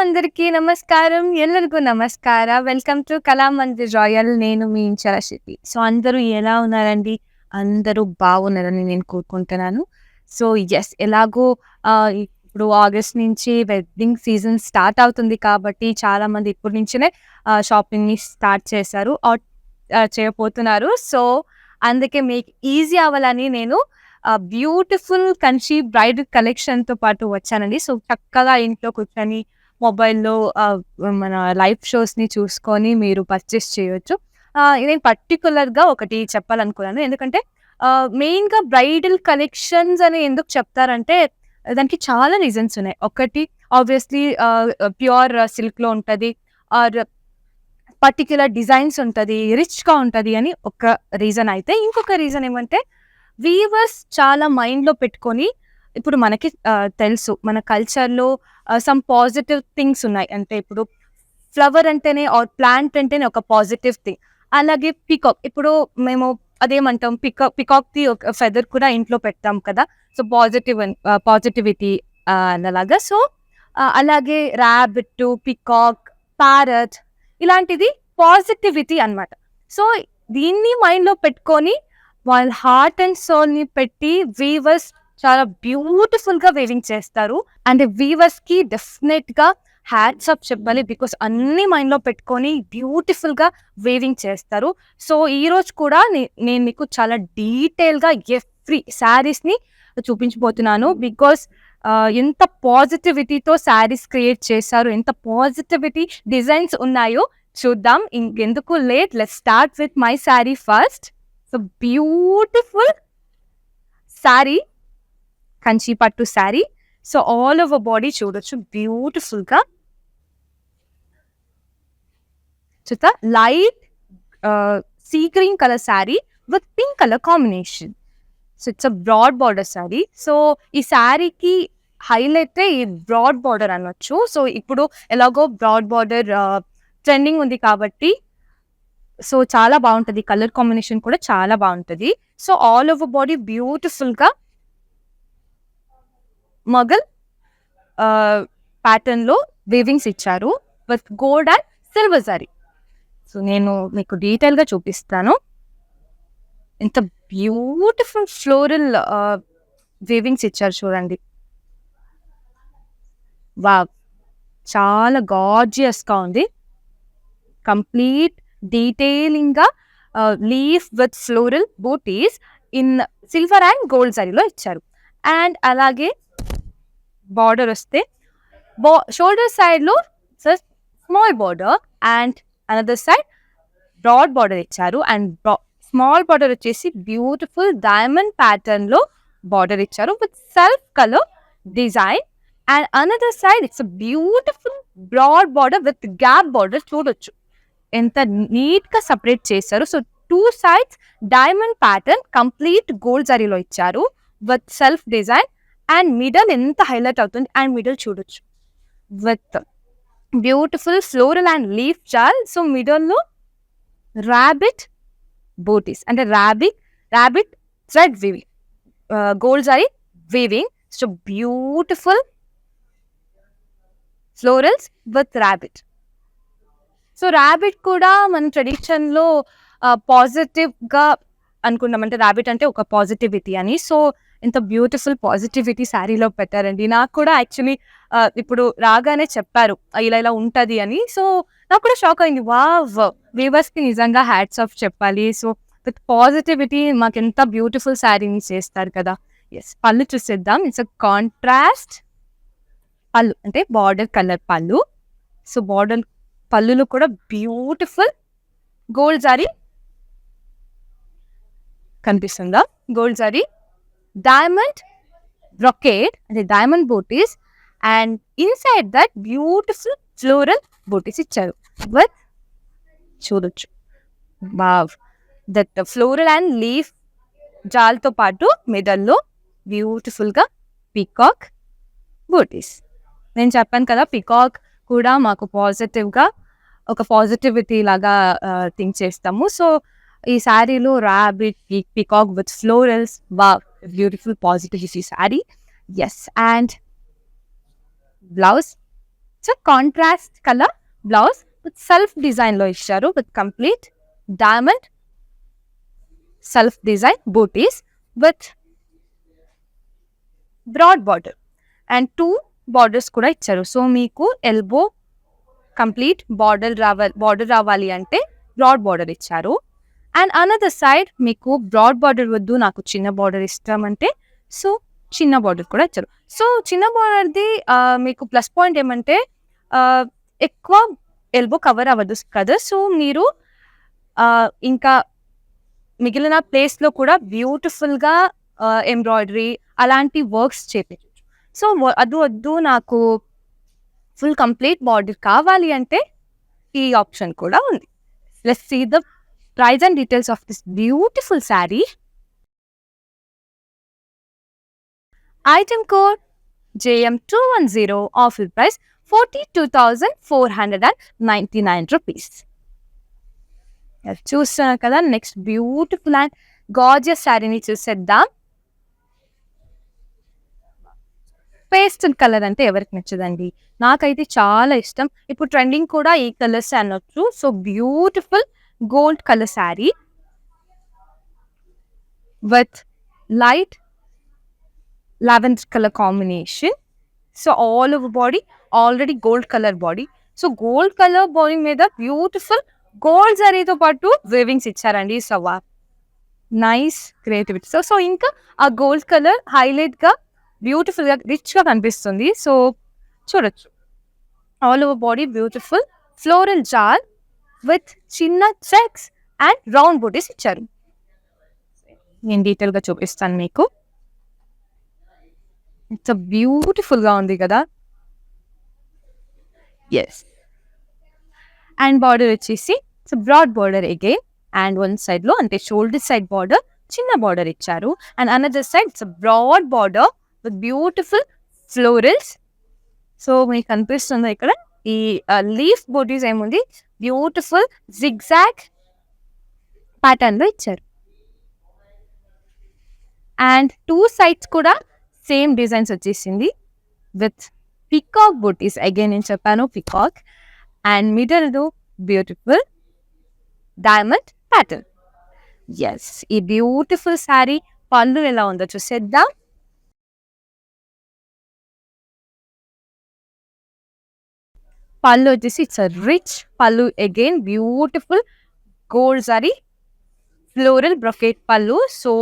అందరికీ నమస్కారం. ఎల్లరిಗೂ నమస్ಕಾರ. Welcome to Kalamandir Royal. నేను మీ ఇంచల శృతి. సో, అందరూ ఎలా ఉన్నారండి? అందరూ బాగున్నారని నేను కోరుకుంటున్నాను. సో, ఎలాగో ఇప్పుడు ఆగస్ట్ నుంచి వెడ్డింగ్ సీజన్ స్టార్ట్ అవుతుంది కాబట్టి చాలామంది ఇప్పటి నుంచినే షాపింగ్‌ని స్టార్ట్ చేశారు. చేయబోతున్నారు. సో, అందుకే మీకు ఈజీ అవ్వాలని నేను బ్యూటిఫుల్ కంచి బ్రైడల్ కలెక్షన్‌తో పాటు వచ్చానండి. సో, చక్కగా ఇంట్లో కూర్చొని మొబైల్‌లో మన లైవ్ షోస్‌ని చూసుకొని మీరు పర్చేస్ చేయొచ్చు. నేను పర్టిక్యులర్‌గా ఒకటి చెప్పాలనుకున్నాను. ఎందుకంటే మెయిన్‌గా బ్రైడల్ కలెక్షన్స్ అని ఎందుకు చెప్తారంటే దానికి చాలా రీజన్స్ ఉన్నాయి. ఒకటి ఆబ్వియస్‌లీ ప్యూర్ సిల్క్‌లో ఉంటది. ఆర్ పర్టిక్యులర్ డిజైన్స్ ఉంటది. రిచ్‌గా ఉంటది అని ఒక రీజన్ అయితే, ఇంకొక రీజన్ ఏమంటే వీవర్స్ చాలా మైండ్‌లో పెట్టుకొని ఇప్పుడు మనకి తెలుసు మన కల్చర్‌లో సమ్ పాజిటివ్ థింగ్స్ ఉన్నాయి. అంటే ఇప్పుడు ఫ్లవర్ అంటేనే ఆర్ ప్లాంట్ అంటేనే ఒక పాజిటివ్ థింగ్. అలాగే పీకాక్ ఇప్పుడు మేము అదేమంటాం పీకాక్‌ది ఒక ఫెదర్ కూడా ఇంట్లో పెడతాం కదా! సో, పాజిటివిటీ అలాగా. సో, అలాగే రాబిట్టు, పీకాక్, ప్యారట్ ఇలాంటిది పాజిటివిటీ అన్నమాట. సో, దీన్ని మైండ్‌లో పెట్టుకొని వాళ్ళ హార్ట్ అండ్ సోల్‌ని పెట్టి వీవర్స్ చాలా బ్యూటిఫుల్‌గా వీవింగ్ చేస్తారు. అండ్ వీవర్స్‌కి డెఫినెట్‌గా హ్యాట్స్ ఆఫ్ చెప్పాలి. బికాస్ అన్నీ మైండ్‌లో పెట్టుకొని బ్యూటిఫుల్‌గా వీవింగ్ చేస్తారు. సో, ఈరోజు కూడా నేను మీకు చాలా డీటెయిల్‌గా ఎవ్రీ శారీస్‌ని చూపించబోతున్నాను. బికాస్ ఎంత పాజిటివిటీతో శారీస్ క్రియేట్ చేశారు, ఎంత పాజిటివిటీ డిజైన్స్ ఉన్నాయో చూద్దాం. ఇంకెందుకు late, let's start with my sari first. So, beautiful sari, Kanchi పట్టు sari. So, all over body చూడొచ్చు బ్యూటిఫుల్‌గా. చూస్తా light sea green colour sari with pink colour combination. So, it's a broad border sari. So, ఈ శారీకి హైలైటే ఈ బ్రాడ్ బార్డర్ అనొచ్చు. సో, ఇప్పుడు ఎలాగో బ్రాడ్ బార్డర్ ట్రెండింగ్ ఉంది కాబట్టి సో, చాలా బావుంటది. కలర్ కాంబినేషన్ కూడా చాలా బావుంటది. సో, ఆల్ ఓవర్ బాడీ బ్యూటిఫుల్‌గా మొగల్ ప్యాటర్న్‌లో వీవింగ్స్ ఇచ్చారు with gold and silver zari. So, నేను మీకు డీటెయిల్‌గా చూపిస్తాను. ఎంత బ్యూటిఫుల్ ఫ్లోరల్ వీవింగ్స్ ఇచ్చారు చూడండి. వావ్! చాలా గార్జియస్‌గా ఉంది. Complete డీటెయిలింగ్‌గా leaf with floral booties in silver and gold జరీలో ఇచ్చారు. అండ్ అలాగే బార్డర్ వస్తే షోల్డర్ సైడ్‌లో small border and another side broad border ఇచ్చారు. అండ్ స్మాల్ బార్డర్ వచ్చేసి బ్యూటిఫుల్ డైమండ్ ప్యాటర్న్‌లో బార్డర్ ఇచ్చారు with self colour design. And another side it's a beautiful broad border with gap border చూడొచ్చు. ఎంత నీట్‌గా సెపరేట్ చేశారు. So, 2 sides diamond pattern complete gold జరీలో ఇచ్చారు with self design. And middle ఎంత హైలైట్ అవుతుంది. అండ్ మిడిల్ చూడొచ్చు with beautiful floral and leaf chaal. So, మిడిల్‌లో రాబిట్ బూటీస్ అంటే rabbit thread weaving, gold zari weaving. So, beautiful florals with rabbit. So, rabbit కూడా మన ట్రెడిషన్‌లో పాజిటివ్‌గా అనుకున్నాం. అంటే రాబిట్ అంటే ఒక పాజిటివిటీ అని. సో, ఎంత బ్యూటిఫుల్ పాజిటివిటీ శారీలో పెట్టారండి. నాకు కూడా యాక్చువల్లీ ఇప్పుడు రాగానే చెప్పారు ఇలా ఉంటది అని. సో, నాకు కూడా షాక్ అయింది. వావ్! వీవర్స్‌కి నిజంగా హ్యాట్స్ ఆఫ్ చెప్పాలి. సో, విత్ పాజిటివిటీ మాకెంత బ్యూటిఫుల్ శారీని చేస్తారు కదా! పళ్ళు చూసేద్దాం. ఇట్స్ అ కాంట్రాస్ట్ పళ్ళు అంటే బార్డర్ కలర్ పళ్ళు. సో, పళ్ళులో కూడా బ్యూటిఫుల్ గోల్డ్ జరీ కనిపిస్తుందా? గోల్డ్ జరీ, డైమండ్ బ్రొకేడ్ అంటే diamond booties and inside that beautiful floral బూటీస్ ఇచ్చారు విత్ చూడొచ్చు. Wow! That floral and leaf జాల్‌తో పాటు మిడిల్‌లో బ్యూటిఫుల్‌గా పీకాక్ బూటీస్. నేను చెప్పాను కదా! పీకాక్ కూడా మాకు పాజిటివ్‌గా ఒక పాజిటివిటీ లాగా థింక్ చేస్తాము. సో, ఈ శారీలో rabbit, peacock with florals. Wow! Beautiful positivity sari. And blouse so contrast colour blouse with self design లో ఇచ్చారు with complete diamond self design butis with broad border and 2 borders కూడా ఇచ్చారు. సో మీకు ఎల్బో కంప్లీట్ బార్డర్ రావాలి అంటే broad border ఇచ్చారు. And another side మీకు బ్రాడ్ బార్డర్ వద్దు, నాకు చిన్న బార్డర్ ఇష్టం అంటే సో చిన్న బార్డర్ కూడా ఇచ్చారు. సో చిన్న బార్డర్ది మీకు ప్లస్ పాయింట్ ఏమంటే ఎక్కువ ఎల్బో కవర్ అవ్వదు కదా. సో మీరు ఇంకా మిగిలిన ప్లేస్లో కూడా బ్యూటిఫుల్గా ఎంబ్రాయిడరీ అలాంటి వర్క్స్ చేపించవచ్చు. సో అది వద్దు, నాకు ఫుల్ కంప్లీట్ బార్డర్ కావాలి అంటే ఈ ఆప్షన్ కూడా ఉంది. Let's see the price and details of this beautiful sari. Item code JM210, offer price 42,499 rupees. చూస్తున్నారు కదా, నెక్స్ట్ బ్యూటిఫుల్ అండ్ గార్జియస్ శారీని చూసేద్దాం. పేస్టల్ కలర్ అంటే ఎవరికి నచ్చదండి, నాకైతే చాలా ఇష్టం. ఇప్పుడు ట్రెండింగ్ కూడా ఈ కలర్స్ అనొచ్చు. So beautiful gold colour sari with light lavender colour combination. So all over body already gold colour body. So gold colour body మీద బ్యూటిఫుల్ గోల్డ్ జరీతో పాటు వేవింగ్స్ ఇచ్చారండి. So nice creativity. సో ఇంకా ఆ గోల్డ్ కలర్ హైలైట్ గా beautiful గా rich గా కనిపిస్తుంది. సో చూడొచ్చు all over body beautiful floral jar with చిన్న చెక్స్ అండ్ రౌండ్ బూటీస్ ఇచ్చారు. నేను డీటెయిల్ గా చూపిస్తాను మీకు. ఇట్స్ బ్యూటిఫుల్ గా ఉంది కదా. ఎస్, అండ్ బార్డర్ వచ్చేసి broad border again. And one side లో అంటే షోల్డర్ సైడ్ బార్డర్ చిన్న బార్డర్ ఇచ్చారు. And another side it's broad border with beautiful florals. So మీకు కనిపిస్తుంది ఇక్కడ ఈ లీఫ్ బూటీస్ ఏముంది బ్యూటిఫుల్ జిగ్జాగ్ ప్యాటర్న్ లో ఇచ్చారు. అండ్ 2 సైడ్స్ కూడా సేమ్ డిజైన్స్ వచ్చేసింది విత్ పికాక్ బూటీస్. అగైన్ నేను చెప్పాను peacock. And middle beautiful diamond pattern. Yes, ఈ బ్యూటిఫుల్ శారీ పళ్ళు ఎలా ఉందో చూసేద్దాం. పళ్ళు వచ్చేసి it's rich pallu. Again beautiful gold zari floral brocade pallu. So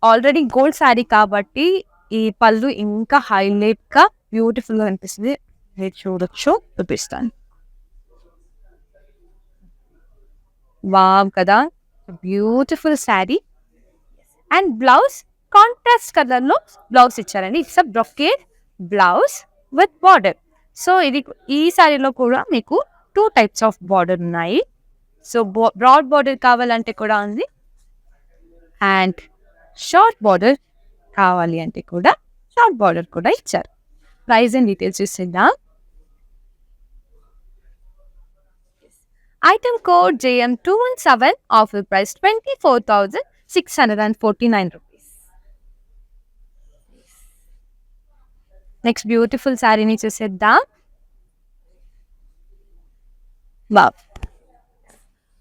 already gold sari కాబట్టి ఈ పళ్ళు ఇంకా హైలైట్ గా బ్యూటిఫుల్ గా అనిపిస్తుంది. మీరు చూడొచ్చు, చూపిస్తాను. వావ్ కదా, beautiful saree. And blouse contrast colour లో బ్లౌజ్ ఇచ్చారండి. It's a brocade blouse with border. So ఇది ఈ శారీలో కూడా మీకు 2 టైప్స్ ఆఫ్ బార్డర్ ఉన్నాయి. సో బ్రాడ్ బార్డర్ కావాలంటే కూడా ఉంది, అండ్ షార్ట్ బార్డర్ కావాలి అంటే కూడా షార్ట్ బార్డర్ కూడా ఇచ్చారు. ప్రైస్ అండ్ డీటెయిల్స్ చూసేద్దాం. Item code JM217, offer price 24,649 rupees. Next beautiful శారీని చూసేద్దాం. వావ్,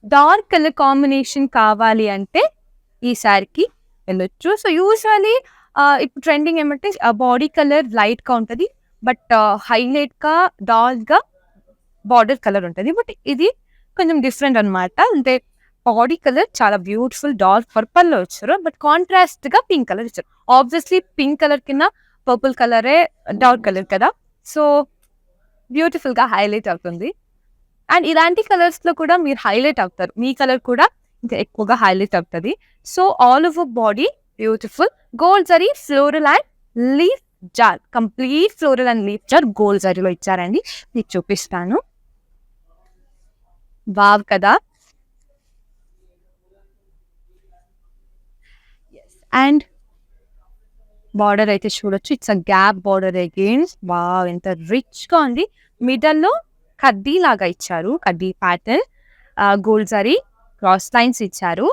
డార్క్ కలర్ కాంబినేషన్ కావాలి అంటే ఈ శారీకి వెళ్ళొచ్చు. సో యూజువలీ ఇప్పుడు ట్రెండింగ్ ఏమంటే బాడీ కలర్ లైట్ గా ఉంటుంది, బట్ హైలైట్ గా డార్క్ గా బార్డర్ కలర్ ఉంటుంది. బట్ ఇది కొంచెం డిఫరెంట్ అనమాట. అంటే బాడీ కలర్ చాలా బ్యూటిఫుల్ డార్క్ పర్పల్ లో వచ్చారు, బట్ కాంట్రాస్ట్ గా పింక్ కలర్ ఇచ్చారు. ఆబ్వియస్లీ పింక్ కలర్ కింద పర్పుల్ కలరే డార్క్ కలర్ కదా, సో బ్యూటిఫుల్ గా హైలైట్ అవుతుంది. అండ్ ఇలాంటి కలర్స్ లో కూడా మీరు హైలైట్ అవుతారు, మీ కలర్ కూడా ఇంకా ఎక్కువగా హైలైట్ అవుతుంది. So all over body beautiful gold zari floral and leaf జార్, కంప్లీట్ ఫ్లోరల్ అండ్ లీఫ్ జార్ గోల్డ్ జరీలో ఇచ్చారండి. మీకు చూపిస్తాను. వావ్ కదా. అండ్ బార్డర్ అయితే చూడొచ్చు, it's a gap border again. Wow, ఎంత రిచ్ గా ఉంది. మిడల్ లో కడ్డీ లాగా ఇచ్చారు, కడ్డీ pattern. Gold zari cross lines ఇచ్చారు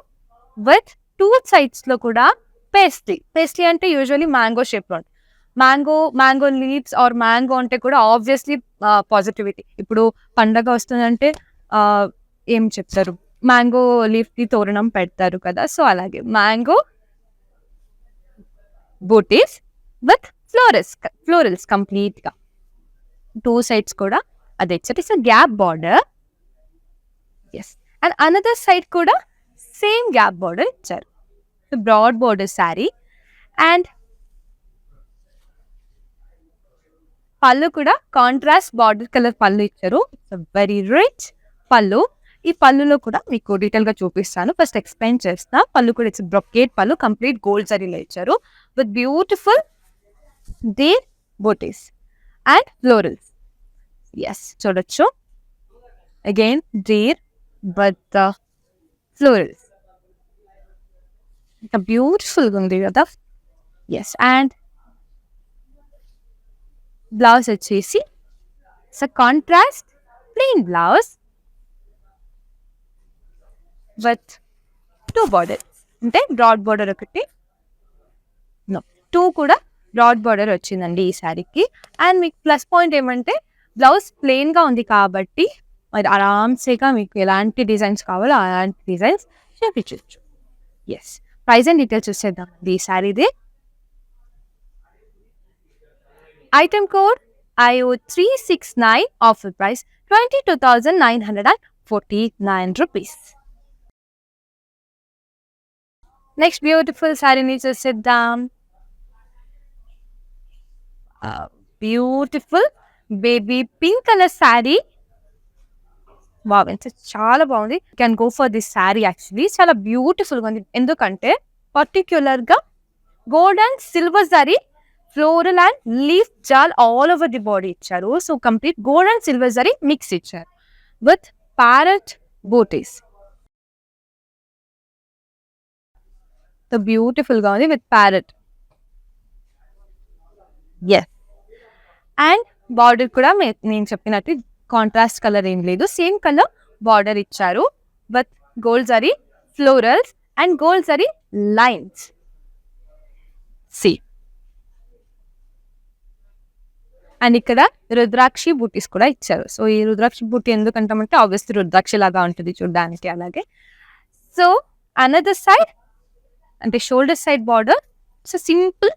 విత్ 2 సైడ్స్ లో కూడా పేస్ట్రీ. పేస్ట్రీ అంటే యూజువల్లీ మ్యాంగో షేప్ లో ఉంటుంది, మ్యాంగో లీవ్స్ ఆర్ మ్యాంగో అంటే కూడా ఆబ్వియస్లీ పాజిటివిటీ. ఇప్పుడు పండగ వస్తుందంటే ఏం చెప్తారు? మ్యాంగో లీఫ్‌కి తోరణం పెడతారు కదా! సో, అలాగే మ్యాంగో బూటీస్ విత్ ఫ్లోరల్స్ కంప్లీట్‌గా. 2 సైడ్స్ కూడా అదే ఇచ్చారు. It's gap border. Yes. And another side కూడా సేమ్ గ్యాప్ బార్డర్ ఇచ్చారు. బ్రాడ్ బార్డర్ శారీ అండ్ పళ్ళు కూడా కాంట్రాస్ట్ బార్డర్ కలర్ పళ్ళు ఇచ్చారు. ఇట్స్ వెరీ రిచ్ పళ్ళు. ఈ పళ్ళులో కూడా మీకు డీటెయిల్‌గా చూపిస్తాను. ఫస్ట్ ఎక్స్‌ప్లెయిన్ చేస్తా. పళ్ళు కూడా it's brocade pallu complete gold జరీలో ఇచ్చారు. With beautiful deer booties and florals. Yes చూడొచ్చు. Again deer with florals. ఇంత బ్యూటిఫుల్‌గా ఉంది కదా! యెస్. అండ్ బ్లౌజ్ వచ్చేసి it's contrast plain blouse with 2 borders. అంటే బ్రాడ్ బార్డర్ ఒకటి, 2 కూడా బ్రాడ్ బార్డర్ వచ్చిందండి ఈ శారీకి. అండ్ మీకు ప్లస్ పాయింట్ ఏమంటే బ్లౌజ్ ప్లెయిన్‌గా ఉంది కాబట్టి మరి ఆరామ్సేగా మీకు ఎలాంటి డిజైన్స్ కావాలో అలాంటి డిజైన్స్ చేపించొచ్చు. యెస్. ప్రైస్ అండ్ డీటెయిల్స్ చూసేద్దామండి ఈ శారీది. Item code IO369, offer price 22,949 rupees. Next beautiful శారీని చూసేద్దాం. Beautiful baby pink colour sari. Wow! చాలా బాగుంది. Can go for this sari actually. చాలా బ్యూటిఫుల్‌గా ఉంది. ఎందుకంటే పర్టిక్యులర్‌గా gold and silver zari floral and leaf జాల్ ఆల్ ఓవర్ ది బాడీ ఇచ్చారు. So complete gold and silver zari mix ఇచ్చారు విత్ ప్యారెట్ బూటీస్. బ్యూటిఫుల్‌గా ఉంది with parrot. Yes. And border కూడా నేను చెప్పినట్టు కాంట్రాస్ట్ కలర్ ఏం లేదు. సేమ్ కలర్ బార్డర్ ఇచ్చారు with gold zari florals and gold zari lines. See and ఇక్కడ రుద్రాక్షి బూటీస్ కూడా ఇచ్చారు. సో ఈ రుద్రాక్షి బూటీ ఎందుకంటామంటే ఆబ్వియస్లీ రుద్రాక్షి లాగా ఉంటుంది చూడడానికి అలాగే. సో అనదర్ సైడ్ అంటే shoulder side border so simple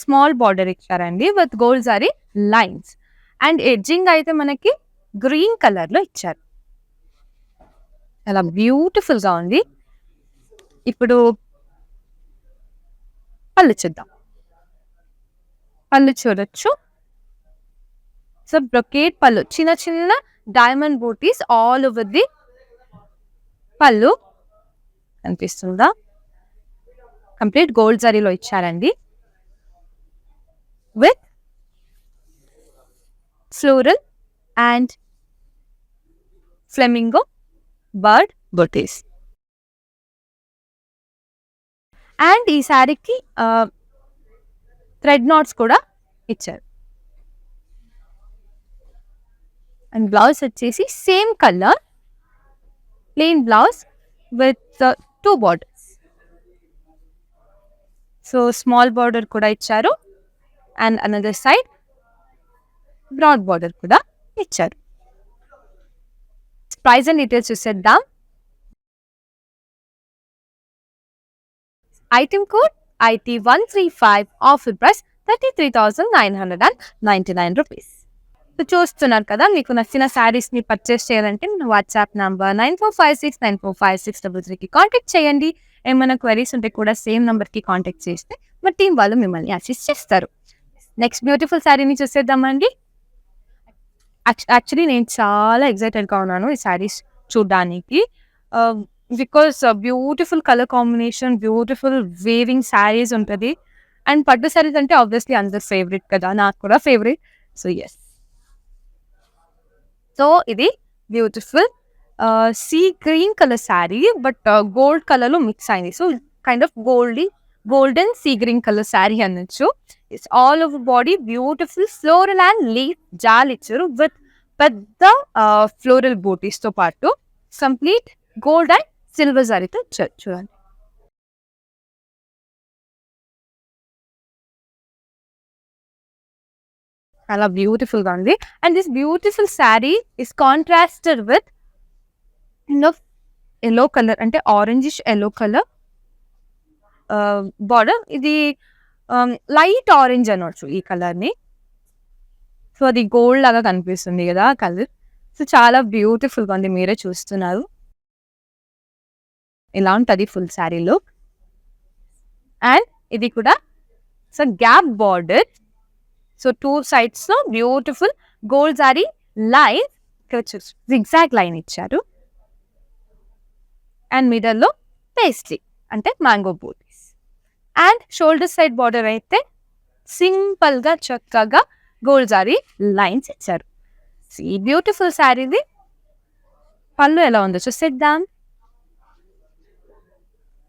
small border ఇచ్చారండి with gold zari lines. And edging అయితే మనకి గ్రీన్ కలర్ లో ఇచ్చారు. చాలా బ్యూటిఫుల్ గా ఉంది. ఇప్పుడు పళ్ళు చూద్దాం. పళ్ళు చూడొచ్చు. సో బ్రొకేట్ పళ్ళు, చిన్న చిన్న diamond butis all over the pallu కనిపిస్తుందా? కంప్లీట్ గోల్డ్ జరీలో ఇచ్చారండి with floral and flamingo bird butis. And ఈ శారీకి థ్రెడ్ నాట్స్ కూడా ఇచ్చారు. అండ్ బ్లౌజ్ వచ్చేసి same colour plain blouse with 2 borders. So small border కూడా ఇచ్చారు and another side broad border కూడా ఇచ్చారు. ప్రైస్ అండ్ డీటెయిల్స్ చూసేద్దాం. Item code IT135, offer price 33,999 rupees. So చూస్తున్నారు కదా, మీకు నచ్చిన శారీస్ని పర్చేస్ చేయాలంటే వాట్సాప్ నంబర్ 9456945633కి కాంటాక్ట్ చేయండి. ఏమైనా క్వైరీస్ ఉంటే కూడా సేమ్ నెంబర్కి కాంటాక్ట్ చేస్తే మా టీం వాళ్ళు మిమ్మల్ని అసిస్ట్ చేస్తారు. నెక్స్ట్ బ్యూటిఫుల్ శారీని చూసేద్దామండి. యాక్చువల్లీ నేను చాలా ఎక్సైటెడ్గా ఉన్నాను ఈ శారీస్ చూడడానికి. Because beautiful colour combination, beautiful weaving saris ఉంటుంది. అండ్ పట్టు శారీస్ అంటే ఆబ్వియస్లీ అందరు ఫేవరెట్ కదా, నాకు కూడా ఫేవరెట్. సో ఎస్, సో ఇది beautiful sea green colour sari but gold కలర్లో మిక్స్ అయింది. So kind of golden sea green colour sari అనొచ్చు. It's all over body beautiful floral and leaf జాల్ ఇచ్చారు విత్ పెద్ద ఫ్లోరల్ బూటీస్తో పాటు కంప్లీట్ గోల్డ్ అండ్ సిల్వర్ జారీతో చూడండి. చాలా బ్యూటిఫుల్గా ఉంది. And this beautiful sari is contrasted with yellow colour, అంటే ఆరెంజిష్ ఎల్లో కలర్ బార్డర్. ఇది లైట్ ఆరెంజ్ అనొచ్చు ఈ కలర్ని. సో అది గోల్డ్ లాగా కనిపిస్తుంది కదా కలర్. సో చాలా బ్యూటిఫుల్గా ఉంది, మీరే చూస్తున్నారు. ఇలా ఉంటుంది ఫుల్ శారీ లుక్. అండ్ ఇది కూడా so gap border. So 2 sides లో బ్యూటిఫుల్ గోల్డ్ సారీ లైన్, ఇక్కడ జిగ్జాగ్ లైన్ ఇచ్చారు. అండ్ మిడల్లో పేస్ట్రీ అంటే mango booties. And shoulder side border అయితే సింపుల్ గా చక్కగా గోల్డ్ సారీ లైన్స్ ఇచ్చారు. ఈ బ్యూటిఫుల్ శారీది పళ్ళు ఎలా ఉందో చూసేద్దాం.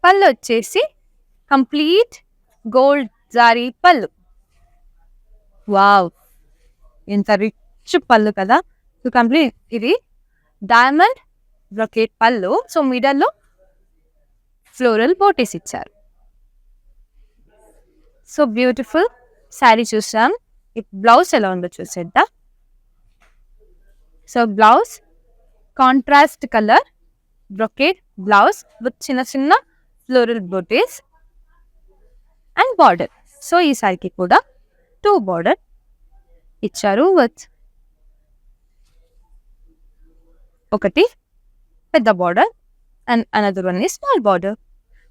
పళ్ళు వచ్చేసి కంప్లీట్ గోల్డ్ జారీ పళ్ళు. వావ్, ఎంత రిచ్ పళ్ళు కదా. సో కంప్లీట్ ఇది diamond brocade pallu. So మిడల్లో floral booties ఇచ్చారు. సో బ్యూటిఫుల్ శారీ చూసాం. ఈ బ్లౌజ్ ఎలా ఉందో చూసేద్దాం. So blouse contrast colour brocade blouse with చిన్న చిన్న floral booties and border. So ఈ శారీకి కూడా 2 బార్డర్ ఇచ్చారు విత్ ఒకటి పెద్ద border and another one is small border.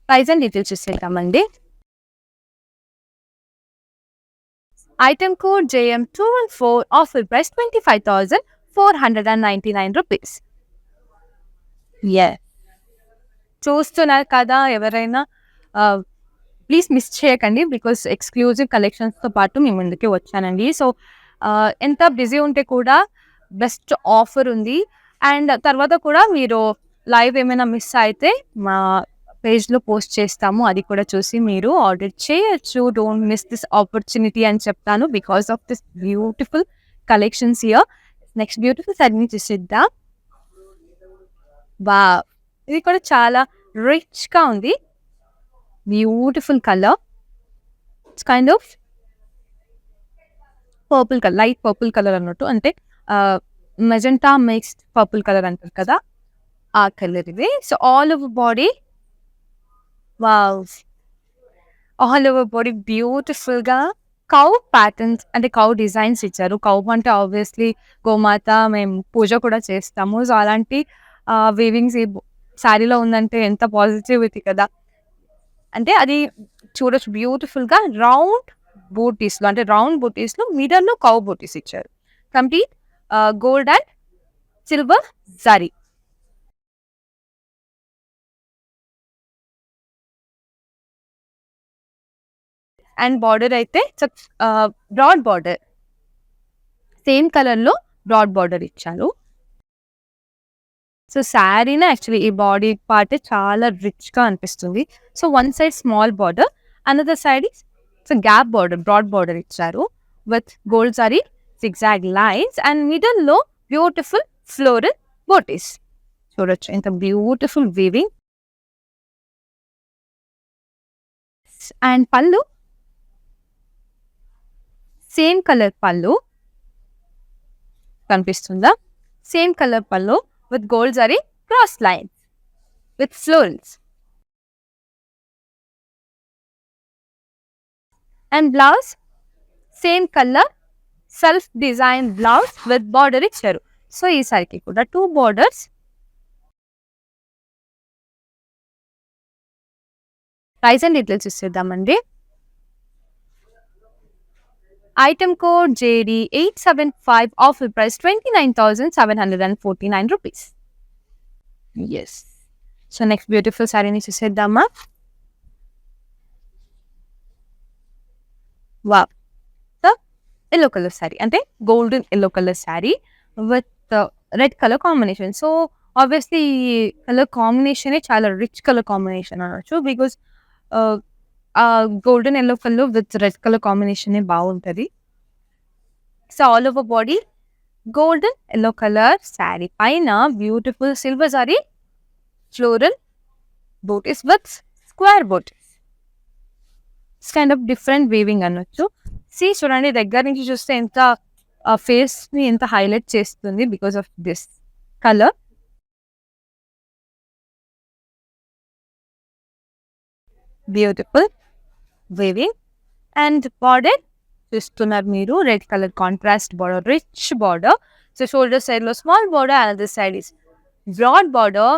Price and details చూసేద్దామండి. Item code JM214, offer price 25,499 rupees. చూస్తున్నారు కదా, ఎవరైనా ప్లీజ్ మిస్ చేయకండి, బికాస్ ఎక్స్క్లూజివ్ కలెక్షన్స్తో పాటు మీ ముందుకే వచ్చానండి. సో ఎంత బిజీ ఉంటే కూడా బెస్ట్ ఆఫర్ ఉంది. అండ్ తర్వాత కూడా మీరు లైవ్ ఏమైనా మిస్ అయితే మా పేజ్లో పోస్ట్ చేస్తాము, అది కూడా చూసి మీరు ఆర్డర్ చేయొచ్చు. డోంట్ మిస్ దిస్ ఆపర్చునిటీ అని చెప్తాను, because of this beautiful collections year. Next beautiful శారీని చూసిద్దాం. వా, ఇది కూడా చాలా రిచ్గా ఉంది. Beautiful colour. It's kind of purple colour, light purple colour అన్నట్టు, అంటే మెజెంటా మిక్స్డ్ పర్పుల్ కలర్ అంటారు కదా, ఆ కలర్ ఇది. So all over body, wow, all over body బ్యూటిఫుల్గా కౌ ప్యాటర్న్స్, అంటే కౌ డిజైన్స్ ఇచ్చారు. కౌ అంటే ఆబ్వియస్లీ గోమాత, మేము పూజ కూడా చేస్తాము. సో అలాంటి వీవింగ్స్ ఈ శారీలో ఉందంటే ఎంత పాజిటివిటీ కదా. అంటే అది చూడొచ్చు బ్యూటిఫుల్గా రౌండ్ బూటీస్లో, అంటే రౌండ్ బూటీస్లో మిడల్లో కౌ బూటీస్ ఇచ్చారు. Complete gold and silver zari. And border అయితే బ్రాడ్ బార్డర్, సేమ్ కలర్లో బ్రాడ్ బార్డర్ ఇచ్చారు. సో శారీనే యాక్చువల్లీ ఈ బాడీ పార్ట్ చాలా రిచ్గా అనిపిస్తుంది. So one side small border, another side so gap border, broad border ఇచ్చారు with gold sorry zigzag lines and మిడిల్లో బ్యూటిఫుల్ ఫ్లోరల్ బోటీస్. చూడొచ్చు ఎంత beautiful weaving. And pallu same colour pallu కనిపిస్తుందా, same colour pallu with gold zari cross lines with florals. And blouse same color self designed blouse with border icharu. So ee sariki kuda 2 borders. Price and details isteddamandi. Item code JD875, offer price 29,749 rupees. Yes. So next beautiful saree ni chuseddama. Wow. So yellow color saree, ante golden yellow color saree with red color combination. So obviously color combination e chaala rich color combination anachu, because golden yellow color with red color combination e baaguntadi. So all over body golden yellow color saree paina beautiful silver saree floral booties with square booties. It's kind of different weaving అనొచ్చు. See చూడండి, దగ్గర నుంచి చూస్తే ఎంత ఆ ఫేస్‌ని ఎంత highlight చేస్తుంది because of this colour. Beautiful weaving and border చూస్తున్నారు మీరు. Red colour contrast border, rich border. So shoulder సైడ్‌లో small border, another side is broad border,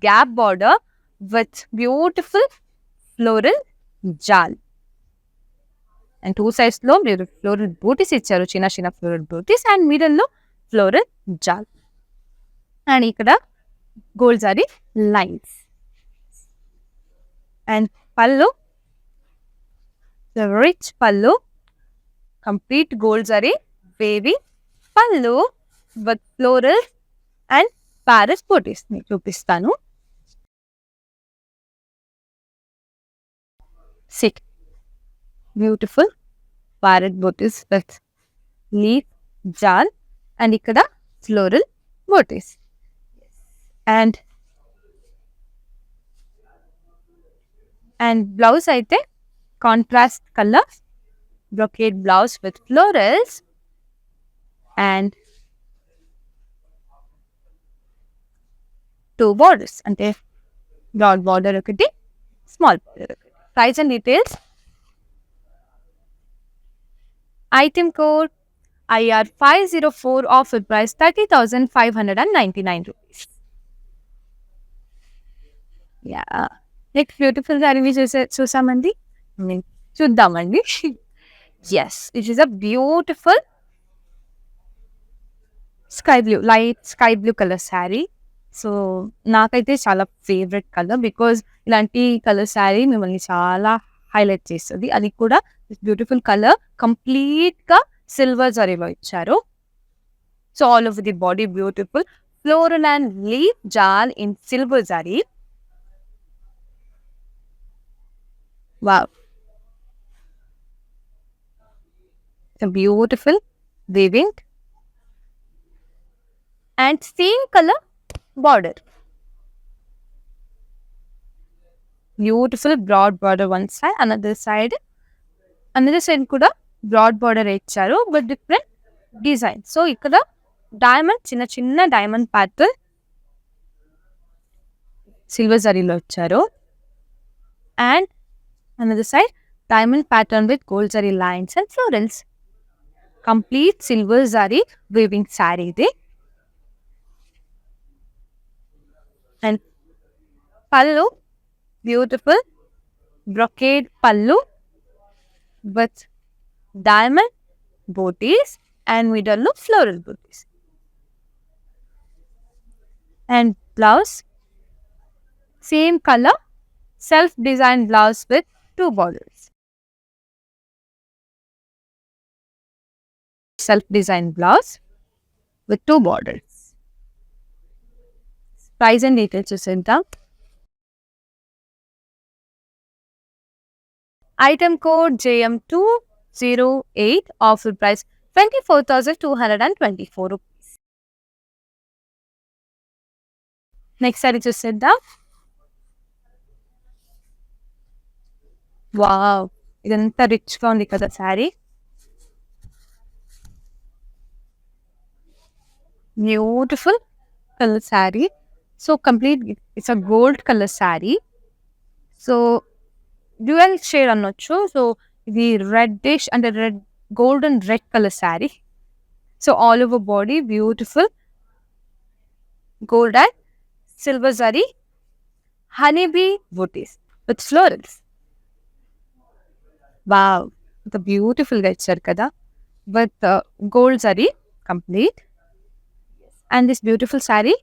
gap border with beautiful floral జాల్. అండ్ 2 సైడ్స్‌లో మీరు ఫ్లోరల్ బూటీస్ ఇచ్చారు. చిన్న చిన్న ఫ్లోరల్ బూటీస్ అండ్ మిడిల్‌లో ఫ్లోరల్ జాల్. అండ్ ఇక్కడ gold zari lines. And pallu, rich pallu, complete gold zari wavy pallu with floral and parrot బూటీస్ మీకు చూపిస్తాను. సిక్ beautiful parrot booties with leaf జాల్ అండ్ ఇక్కడ ఫ్లోరల్ బూటీస్. అండ్ బ్లౌజ్ అయితే contrast colour brocade blouse with florals and 2 borders, అంటే broad border ఒకటి, small border ఒకటి. Price and details. Item code IR 504, offer price 30,599 rupees. Yeah, next beautiful sari చూసామండి. చూద్దామండి. Yes, it is a beautiful sky blue, light sky blue colour sari. So నాకైతే చాలా favourite colour because ఇలాంటి colour sari మిమ్మల్ని చాలా highlight చేస్తుంది. అది కూడా బ్యూటిఫుల్ కలర్, కంప్లీట్గా సిల్వర్ జరీలో ఇచ్చారు. So all over the body beautiful floral and leaf జాల్ in silver zari. Wow, beautiful weaving and same color border. Beautiful broad border one side, another side kuda broad border ఇచ్చారు but different design. So ఇక్కడ diamond, చిన్న చిన్న diamond pattern silver జరీలో ఇచ్చారు and another side diamond pattern with gold zari lines and florals. Complete silver zari weaving saree ఇది. And pallu, beautiful brocade pallu with diamond booties and middle లో floral booties. And blouse, same color, self designed blouse with 2 borders. Self designed blouse with 2 borders. Price and details చూసేద్దాం. Item code JM208, offer price 24,224 rupees. Next sorry చూసేద్దాం. Wow, ఇదంతా రిచ్గా ఉంది కదా sari. Beautiful colour sari. So complete it's a gold colour sari. So dual shade అనొచ్చు. So ఇది reddish అంటే red, golden red colour sari. So all over body beautiful gold and silver zari honeybee booties with florals. Wow, the beautiful గా ఇచ్చారు కదా with gold zari complete. And this beautiful saree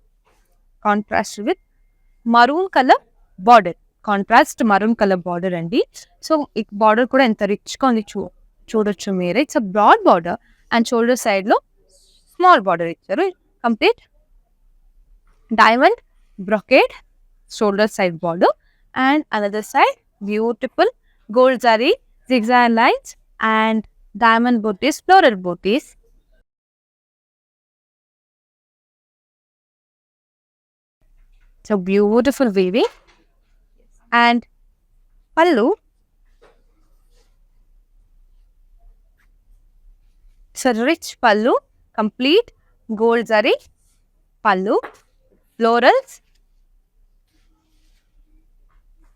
contrast with maroon color border, contrast maroon colour border అండి. So ఈ border కూడా ఎంత రిచ్గా ఉంది చూడొచ్చు మీరే. It's a broad border and shoulder సైడ్లో స్మాల్ బార్డర్ ఇచ్చారు. Complete diamond brocade shoulder side border and another side beautiful gold zari zigzag lines and diamond booties, floral booties. So beautiful weaving and pallu. It's a rich pallu complete gold zari pallu, florals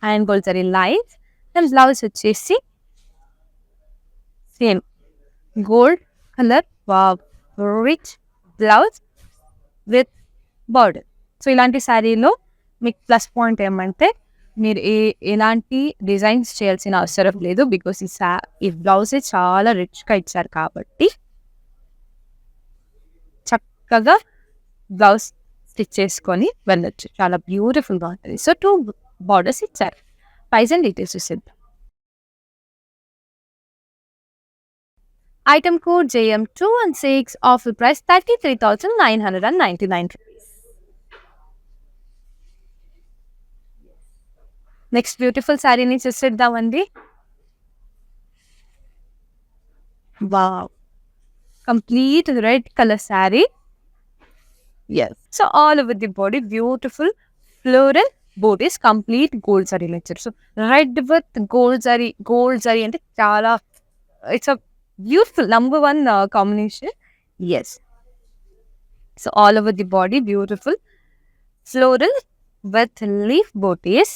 and gold zari lines. And blouse వచ్చేసి same gold colour rich blouse with border. So ఇలాంటి శారీలో మీకు plus point ఏమంటే మీరు ఎలాంటి designs చేయాల్సిన అవసరం లేదు. బికాస్ ఈ బ్లౌజ్ చాలా రిచ్గా ఇచ్చారు కాబట్టి చక్కగా బ్లౌజ్ స్టిచ్ చేసుకొని వెళ్ళొచ్చు. చాలా బ్యూటిఫుల్గా ఉంటుంది. సో 2 బార్డర్స్ ఇచ్చారు. ప్రైస్ అండ్ డీటెయిల్స్ చూసేద్దాం. Item code JM216, offer price 33,999 rupees. Next beautiful శారీని చూసేద్దామండి. Wow, complete red colour saree. Yes, so all over the body beautiful floral booties, complete gold జరీలో ఇచ్చారు. So red with gold zari అంటే చాలా it's a beautiful number 1 combination. Yes, so all over the body beautiful floral with leaf booties.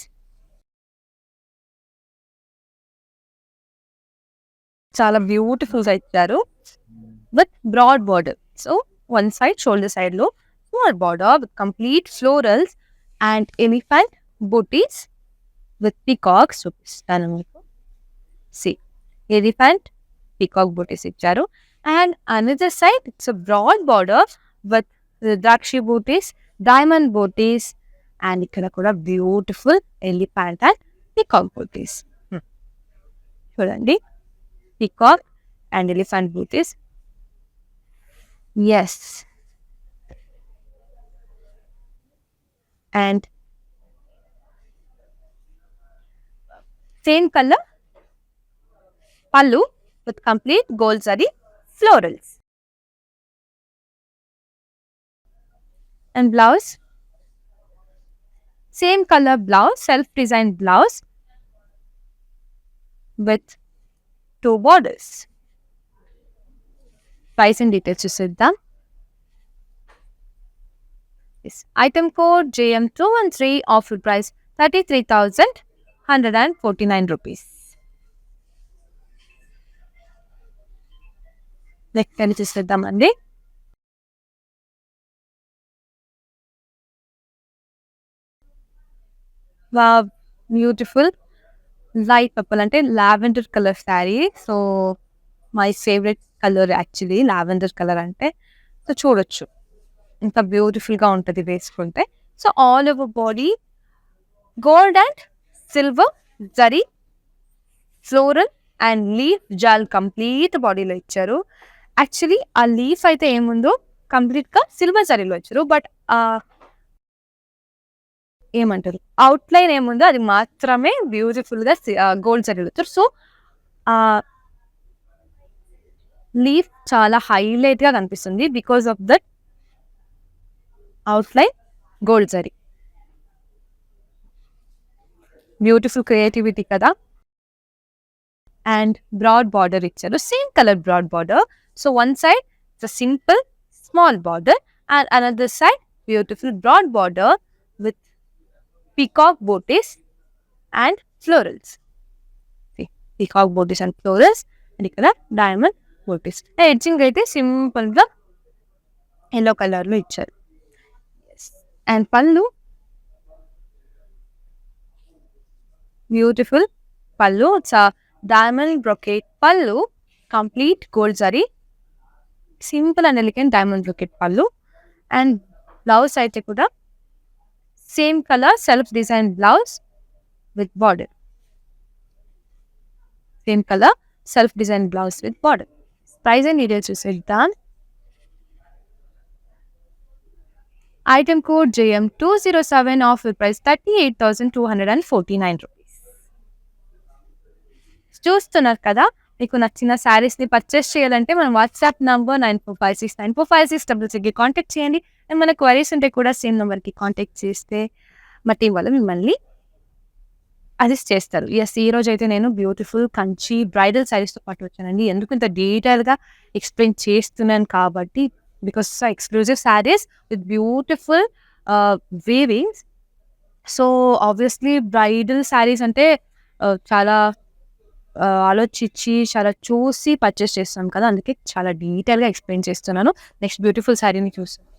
చాలా బ్యూటిఫుల్గా ఇచ్చారు with broad border. So one side shoulder సైడ్లో small border with complete florals and elephant booties with peacocks చూపిస్తాను మీకు. Elephant peacock booties ఇచ్చారు. And another side it's broad border with ద్రాక్షి booties, diamond booties and ఇక్కడ కూడా beautiful elephant and peacock booties. చూడండి, peacock and elephant booties. Yes, and same color pallu with complete gold zari florals. And blouse, same color blouse, self designed blouse with 2 borders. Price and details చూసేద్దాం. Item code JM213, offer price 33,149 rupees. Next అని చూసేద్దామండి. Wow, beautiful light purple అంటే lavender colour sari. So my favourite colour actually lavender colour అంటే. So చూడొచ్చు ఇంత బ్యూటిఫుల్గా ఉంటుంది వేసుకుంటే. So all over body gold and silver zari floral and leaf jaal complete బాడీలో ఇచ్చారు. యాక్చువల్లీ ఆ లీఫ్ అయితే ఏముందో కంప్లీట్గా సిల్వర్ జరీలో ఇచ్చారు. బట్ ఏమంటారు అవుట్లైన్ ఏముందో అది మాత్రమే బ్యూటిఫుల్గా గోల్డ్ జరీలో ఇచ్చారు. సో లీఫ్ చాలా హైలైట్గా కనిపిస్తుంది because of that outline gold zari. Beautiful creativity కదా. అండ్ బ్రాడ్ బార్డర్ ఇచ్చారు, same colour broad border. So one side it's a simple small border and another side beautiful broad border with peacock booties and florals. See, peacock booties and florals and ikkada diamond booties. Edging aithe simple ga yellow color lo icharu. Yes, and pallu beautiful pallu. It's a diamond brocade pallu, complete gold zari, simple and elegant diamond brocade pallu. And blouse aithe kuda same color self designed blouse with border. Same color self designed blouse with border. Price and details చూసేద్దాం. Item code JM207, offer price 38,249 rupees. చూస్తున్నారు కదా, మీకు నచ్చిన శారీస్ని purchase చేయాలంటే మన WhatsApp number 9456945666కి contact చేయండి. And మన క్వైరీస్ ఉంటే కూడా సేమ్ నెంబర్కి కాంటాక్ట్ చేస్తే మా టీం వాళ్ళు మిమ్మల్ని అసిస్ట్ చేస్తారు. ఎస్, ఈ రోజు అయితే నేను బ్యూటిఫుల్ కంచి బ్రైడల్ శారీస్తో పాటు వచ్చానండి. ఎందుకు ఇంత డీటెయిల్గా ఎక్స్ప్లెయిన్ చేస్తున్నాను కాబట్టి because exclusive sarees with beautiful weavings. So obviously bridal saris అంటే చాలా ఆలోచించి చాలా చూసి పర్చేస్ చేస్తాం కదా, అందుకే చాలా డీటెయిల్గా ఎక్స్ప్లెయిన్ చేస్తున్నాను. నెక్స్ట్ బ్యూటిఫుల్ శారీని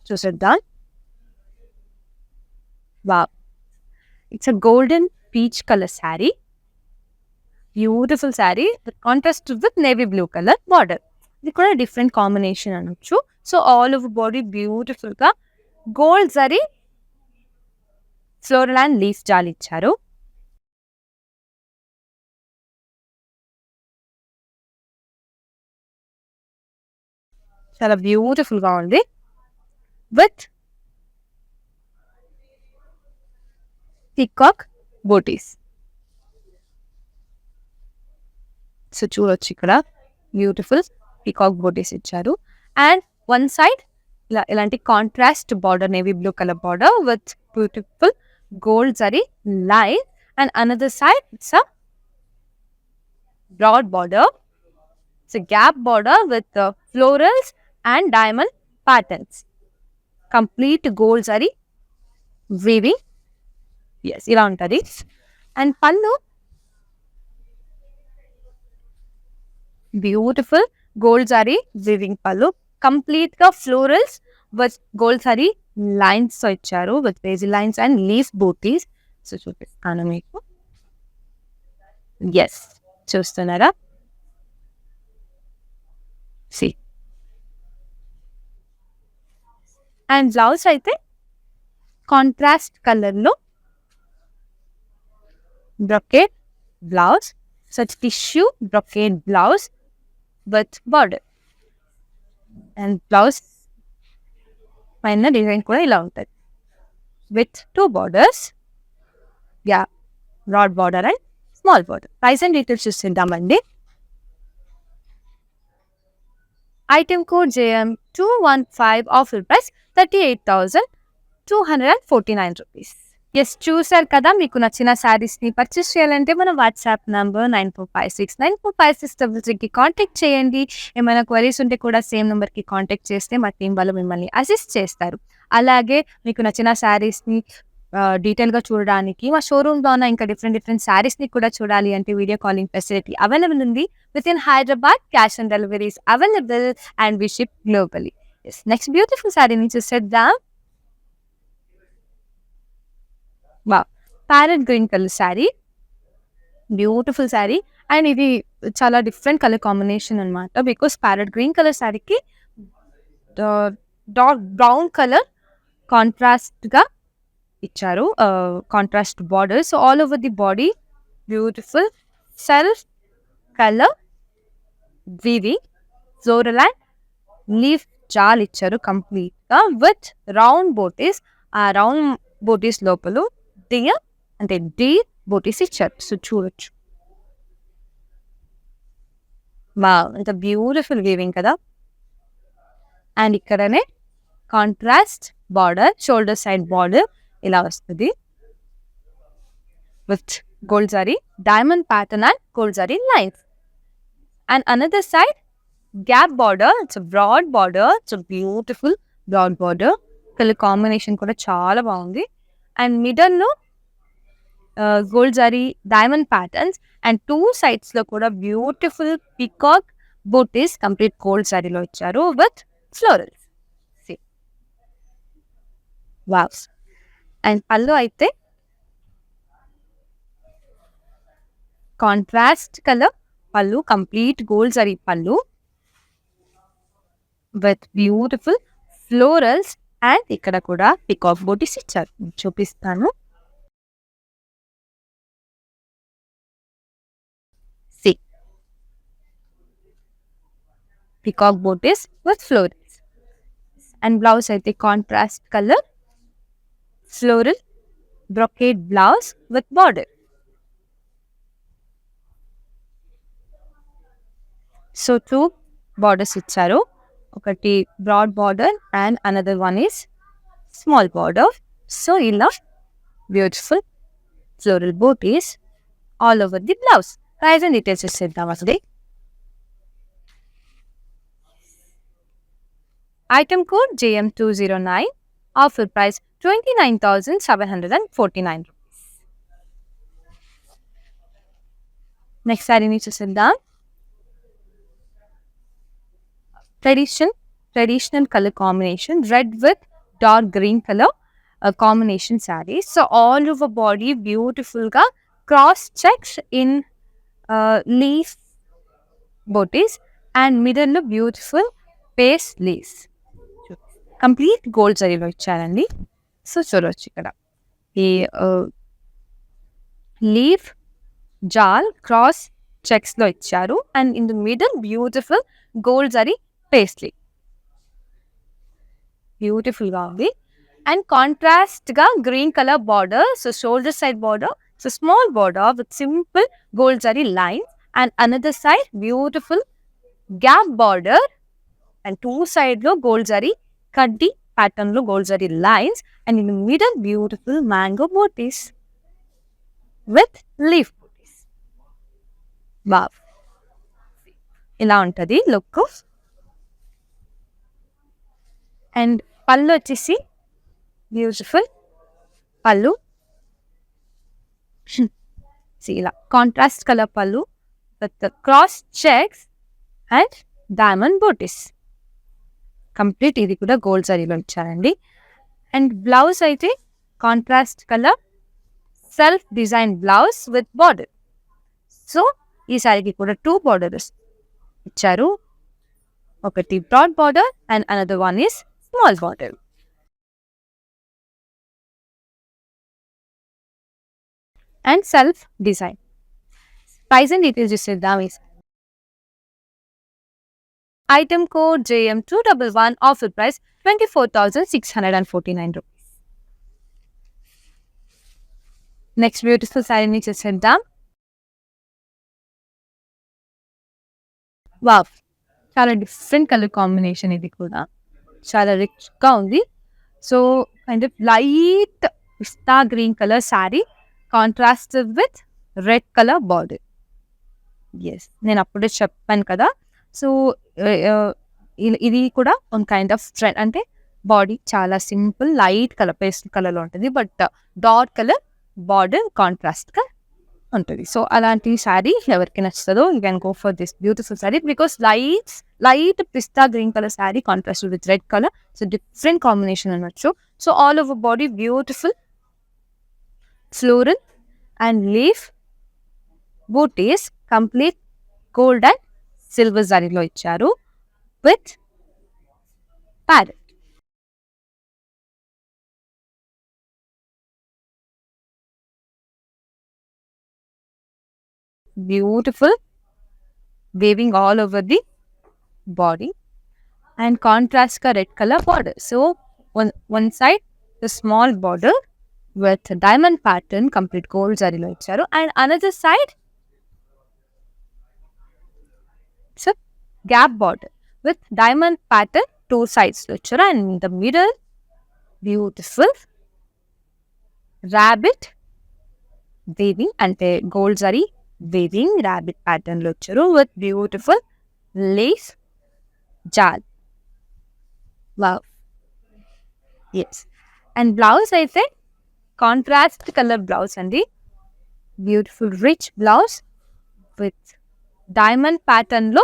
చూసేద్దాం. వా, it's a golden peach colour saree, beautiful saree contrast with navy blue colour border. ఇది కూడా డిఫరెంట్ కాంబినేషన్ అనొచ్చు. సో ఆల్ ఓవర్ బాడీ బ్యూటిఫుల్గా gold zari floral and leaf జాల్ ఇచ్చారు. చాలా బ్యూటిఫుల్గా ఉంది విత్ పికాక్ బోటీస్. సో చూడొచ్చు ఇక్కడ బ్యూటిఫుల్ పికాక్ బోటీస్ ఇచ్చారు. అండ్ వన్ సైడ్ ఇలాంటి contrast border, navy blue colour border with beautiful gold zari line. And another side it's a broad border, it's a gap border with florals and diamond patterns. Complete gold zari weaving. Yes, ఇలా ఉంటుంది. And pallu beautiful gold zari weaving pallu, complete గా florals with gold zari lines తో ఇచ్చారు, with beige lines and leaf booties. So చూపిస్తాను మీకు. Yes, చూస్తున్నారా? C. And blouse అయితే contrast colour లో brocade blouse, such tissue brocade blouse with border. And blouse పైన design కూడా ఇలా ఉంటుంది with 2 borders, yeah, broad border and small border. Price and details చూస్తుంటామండి. Item code JM215, offer price 38,249 rupees. Yes, చూసారు కదా. మీకు నచ్చిన శారీస్ని పర్చేస్ చేయాలంటే మన వాట్సాప్ నంబర్ 9456945633కి కాంటాక్ట్ చేయండి. ఏమైనా క్వరీస్ ఉంటే కూడా సేమ్ నెంబర్కి కాంటాక్ట్ చేస్తే మా టీం వాళ్ళు మిమ్మల్ని అసిస్ట్ చేస్తారు. అలాగే మీకు నచ్చిన శారీస్ని డీటెయిల్గా చూడడానికి మా షోరూమ్లో ఉన్న ఇంకా డిఫరెంట్ శారీస్ని కూడా చూడాలి అంటే వీడియో కాలింగ్ ఫెసిలిటీ అవైలబుల్ ఉంది. With in Hyderabad cash on deliveries available and we ship globally. Yes, next beautiful శారీని చూసేద్దాం. వా, parrot green colour saree, beautiful saree. And ఇది చాలా డిఫరెంట్ కలర్ కాంబినేషన్ అనమాట, బికాస్ ప్యారెట్ గ్రీన్ కలర్ శారీకి డార్క్ బ్రౌన్ కలర్ కాంట్రాస్ట్గా ఇచ్చారు, contrast border. So all over the body beautiful self colour weaving floral and leaf జాల్ ఇచ్చారు కంప్లీట్గా విత్ రౌండ్ బోటీస్. ఆ రౌండ్ బోటీస్ లోపల అంటే డీ బోటీస్ ఇచ్చారు. సో చూడొచ్చు. వా, అంత బ్యూటిఫుల్ వీవింగ్ కదా. అండ్ ఇక్కడనే contrast border, shoulder side border ఇలా వస్తుంది with gold zari diamond pattern and gold zari lines. And another side gap border, it's broad border, it's beautiful broad border. Colour combination కూడా చాలా బాగుంది. అండ్ మిడల్లో gold zari diamond patterns and 2 sides లో కూడా beautiful peacock booties complete gold జరీలో ఇచ్చారు with florals. Wow. And pallu అయితే contrast colour pallu, complete gold zari పళ్ళు విత్ బ్యూటిఫుల్ ఫ్లోరల్స్. అండ్ ఇక్కడ కూడా పికాక్ బూటీస్ ఇచ్చారు, చూపిస్తాను. Peacock booties with florals. And blouse అయితే contrast colour floral brocade blouse with border. So 2 borders ఇచ్చారు, ఒకటి broad border and another one is small border. So ఇలా beautiful floral booties all over the blouse. Price and details ఇచ్చేద్దాం అసలు. Item code JM209. Offer price 29,749 rupees. Next saree ni చూసేద్దాం. Traditional color combination, red with dark green color combination saree. So all over body beautiful ga cross checks in leaf booties and middle లో beautiful paisleys complete gold జరీలో ఇచ్చారండి. So చూడవచ్చు ఇక్కడ ఈ leaf జాల్ cross checks లో ఇచ్చారు and in the middle beautiful gold zari paisley beautiful గా ఉంది అండ్ కాంట్రాస్ట్ గా green colour border. So shoulder side border, so small border with simple gold zari lines and another side beautiful gap border and two side lo gold zari kaddi pattern lo gold zari lines and in the middle beautiful mango booties with leaf booties. Wow, ila untadi look. And pallu vachesi beautiful pallu. See ila contrast color pallu with the cross checks and diamond booties. Complete ఇది కూడా gold జరీలో ఇచ్చారండి. And blouse అయితే contrast colour self design blouse with border. So ఈ సారీకి కూడా 2 borders ఇచ్చారు. ఒకటి broad border and another one is small border. And self design. Price and details చూసేద్దాం. Item code JM211. Offer price 24,649 rupees. Next beautiful saree ni చూసేద్దాం. Wow, చాలా different colour combination. ఇది కూడా చాలా రిచ్ గా ఉంది. So kind of light pista green colour sari contrast with red colour border. Yes, నేను అప్పుడే చెప్పాను కదా. సో ఇది కూడా వన్ కైండ్ ఆఫ్ ట్రెండ్, అంటే బాడీ చాలా సింపుల్ లైట్ కలర్ పేస్టల్ కలర్లో ఉంటుంది, బట్ డార్క్ కలర్ బార్డర్ కాంట్రాస్ట్గా ఉంటుంది. సో అలాంటి శారీ ఎవరికి నచ్చుతుందో you can go for this beautiful saree because light pista green colour saree contrast with red colour. So different combination అనొచ్చు. So all over body beautiful floral and leaf booties complete gold and silver జరీలో ఇచ్చారు with parrot. Beautiful waving all over the body and contrast ka red color border. So one side the small border with diamond pattern complete gold zari lo icharu and another side so gap border with diamond pattern two sides lo icharu and in the middle beautiful rabbit weaving ante gold zari weaving rabbit pattern lo icharu with beautiful lace jal. Wow, yes. And blouse aithe contrast color blouse andi, beautiful rich blouse with diamond pattern lo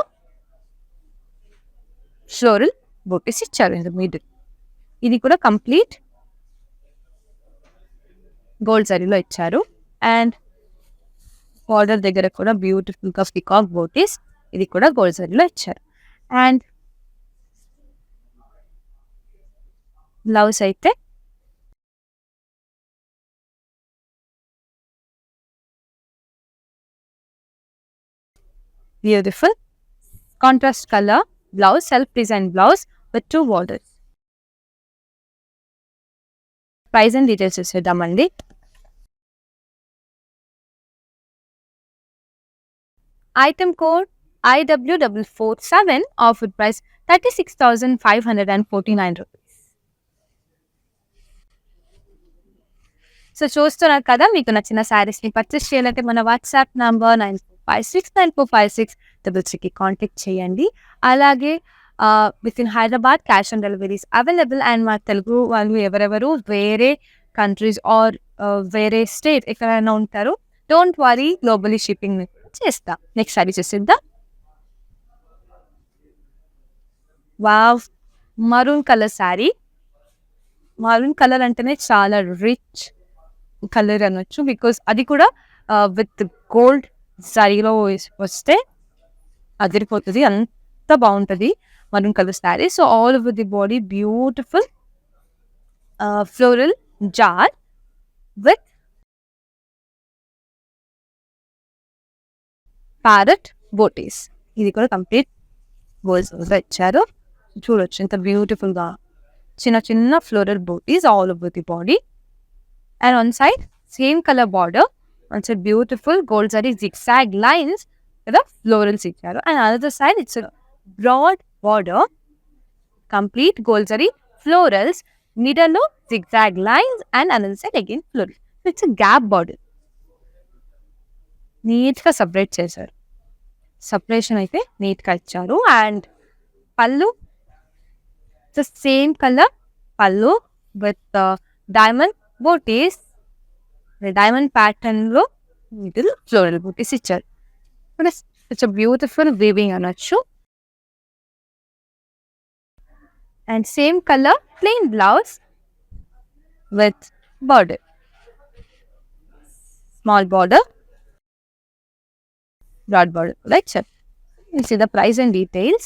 floral booties icharu in the middle. Idi kuda complete gold zari lo icharu and border దగ్గర కూడా beautiful గా peacock బూటీస్, ఇది కూడా gold జరీలో ఇచ్చారు. And blouse అయితే beautiful contrast colour blouse, self design blouse with 2 borders. Price and details చూసేద్దామండి. Item code IW447. Offer price 36,549 rupees. So చూస్తున్నారు కదా, మీకు నచ్చిన శారీస్ని పర్చేస్ చేయాలంటే మన వాట్సాప్ నంబర్ 9456945633కి కాంటాక్ట్ చేయండి. అలాగే with in Hyderabad cash on deliveries available. And మా తెలుగు వాళ్ళు ఎవరెవరు వేరే కంట్రీస్ ఆర్ వేరే స్టేట్ ఎక్కడైనా ఉంటారు, డోంట్ వరీ, గ్లోబలీ షిప్పింగ్ చేస్తా. నెక్స్ట్ సారీ చూసిద్దాం. Wow, maroon colour saree. Maroon colour అంటేనే చాలా రిచ్ కలర్ అనొచ్చు, బికాస్ అది కూడా విత్ గోల్డ్ శారీలో వస్తే అదిరిపోతుంది, అంత బాగుంటుంది maroon colour sari. So all over the body beautiful floral jar with parrot booties. ఇది కూడా కంప్లీట్ గోల్స్ ఇచ్చారు. చూడొచ్చు ఎంత బ్యూటిఫుల్ గా చిన్న చిన్న floral booties all over the body. And on side same colour border, on side beautiful gold zari zigzag lines కదా florals ఇచ్చారు. And another side it's broad border, complete gold zari florals, middle లో zigzag lines and another side again floral. It's gap border, neat గా separate చేశారు. Separation అయితే neat గా ఇచ్చారు. And pallu same colour pallu with diamond booties, diamond pattern లో middle floral బూటీస్ ఇచ్చారు. It's beautiful weaving అనొచ్చు. And same colour plain blouse with border, small border, broad border. Right, sir. You see the price and details.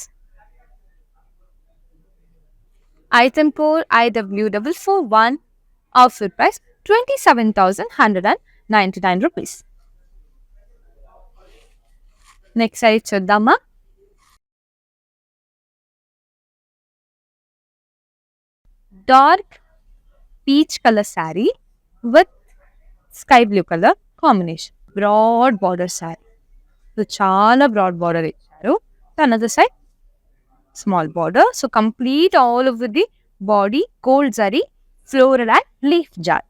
Item code IW441. Outfit price 27,199 rupees. Next side చూద్దామా. Dark peach color saree with sky blue color combination. Broad border saree. చాలా broad border ఇచ్చారు. Another side small border. So complete all over the body gold zari floral and leaf jaal.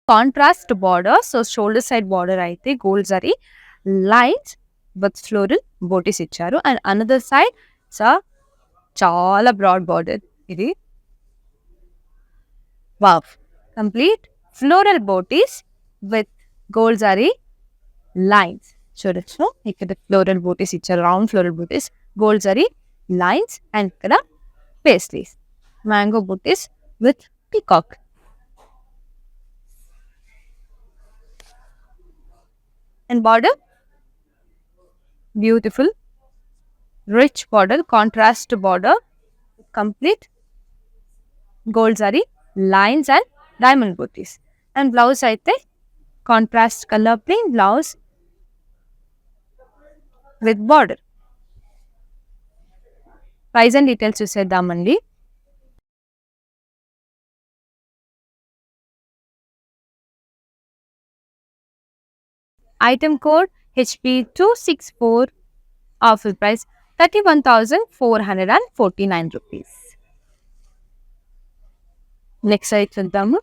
Contrast border. So shoulder side border అయితే gold zari lines with floral booties ఇచ్చారు. And another side చాలా broad border ఇది. Wow, complete floral booties with gold zari lines. చూడొచ్చు ఇక్కడ floral బూటీస్ ఇచ్చారు, round floral booties, gold zari lines and ఇక్కడ pastries, mango booties with peacock. And border beautiful rich border, contrast border, complete gold zari lines and diamond booties. And blouse అయితే contrast colour plain blouse with border. Price and details చూసేద్దామండి. Item code HP264. Offer price 31,449 rupees. Next side చూద్దాము.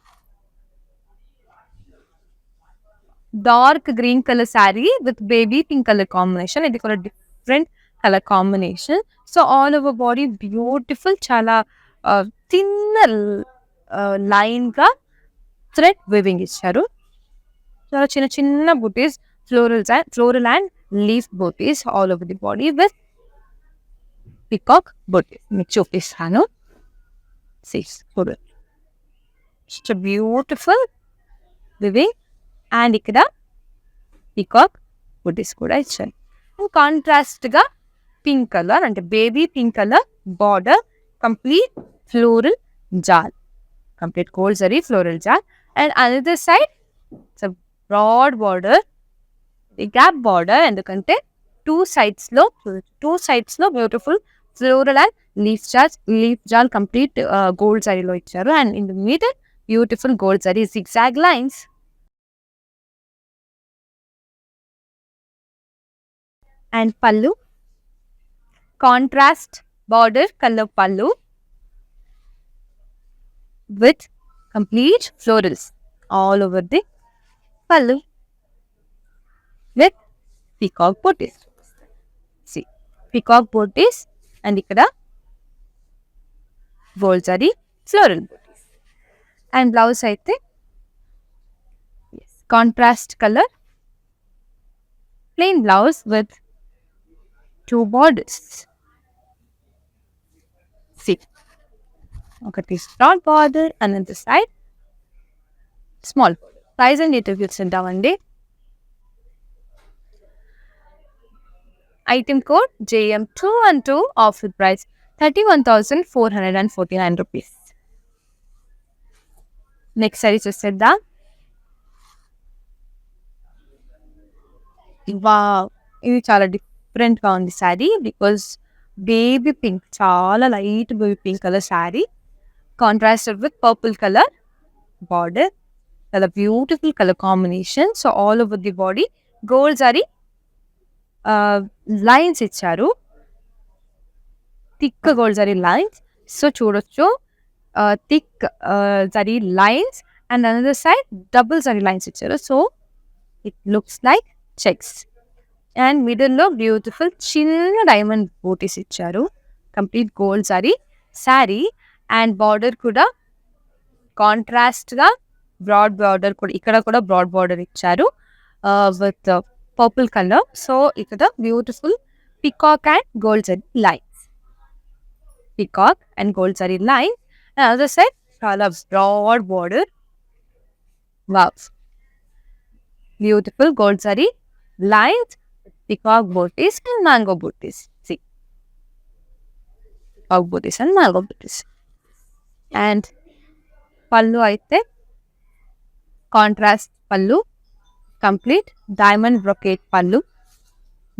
Dark green colour sari with baby pink colour combination. ఇది కూడా different colour combination. So all over body beautiful, చాలా చిన్న line గా thread weaving ఇచ్చారు. చాలా చిన్న చిన్న booties, floral and leaf booties all over the body with peacock booties. మీకు చూపిస్తాను. బ్యూటిఫుల్ వివింగ్ అండ్ ఇక్కడ పికాక్ బూటీస్ కూడా ఇచ్చారు. కాంట్రాస్ట్ గా పింక్ కలర్ అంటే baby pink colour border, complete floral jaal, complete gold zari floral జాల్. And another side broad border, gap border, ఎందుకంటే two sides లో beautiful floral and leaf jaal complete gold జరీలో ఇచ్చారు. And in the middle beautiful gold zari zigzag lines. And pallu, contrast border color pallu with complete florals all over the pallu. with peacock booties. See, peacock booties and ikkada gold zari floral booties. And blouse aithe contrast color plain blouse with two borders. See, ఒకటి broad border another side small border. Price and details చూద్దామండి. Item code JM212 offer price 31,449 rupees. Next saree చూసేద్దాం. Wow, ఇది చాలా different గా ఉంది saree because baby pink, చాలా light baby pink colour saree contrasted with purple colour border. చాలా beautiful colour combination. So all over the body gold zari lines ఇచ్చారు, thick gold zari lines. So చూడొచ్చు thick zari lines and another side double zari lines ఇచ్చారు. So it looks like checks and మిడిల్లో beautiful చిన్న diamond booties ఇచ్చారు. Complete gold zari sari and border కూడా కాంట్రాస్ట్గా broad border కూడా, ఇక్కడ కూడా బ్రాడ్ బార్డర్ ఇచ్చారు విత్ పర్పుల్ కలర్. సో ఇక్కడ beautiful peacock and gold zari lines, peacock and gold zari line. And other side చాలా broad border. Wow, beautiful gold zari lines, peacock booties and mango booties. See, peacock booties and mango booties. And pallu అయితే contrast pallu, complete diamond brocade pallu,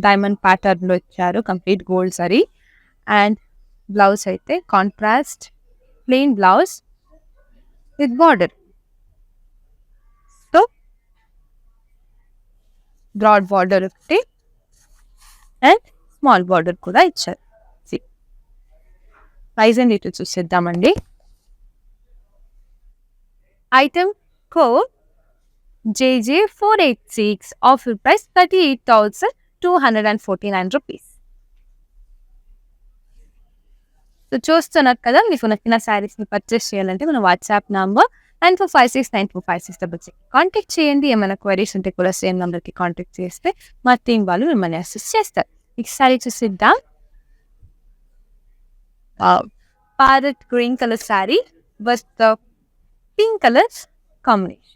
diamond pattern లో ఇచ్చారు, complete gold zari. And blouse అయితే contrast plain blouse with border. So broad border ఒకటి and small border కూడా ఇచ్చారు. Price and details చూసేద్దామండి. Item code JJ486 offer price 38,249 rupees. So చూస్తున్నారు కదా, మీకు నచ్చిన శారీస్ని పర్చేస్ చేయాలంటే మన వాట్సాప్ నంబర్ 9456925666 కాంటాక్ట్ చేయండి. ఏమైనా క్వైరీస్ ఉంటే కూడా సేమ్ నెంబర్కి కాంటాక్ట్ చేస్తే మా టీం వాళ్ళు మిమ్మల్ని అసిస్ట్ చేస్తారు. ఈ శారీ చూసిద్దాం. Parrot green colour sari with pink colour combination.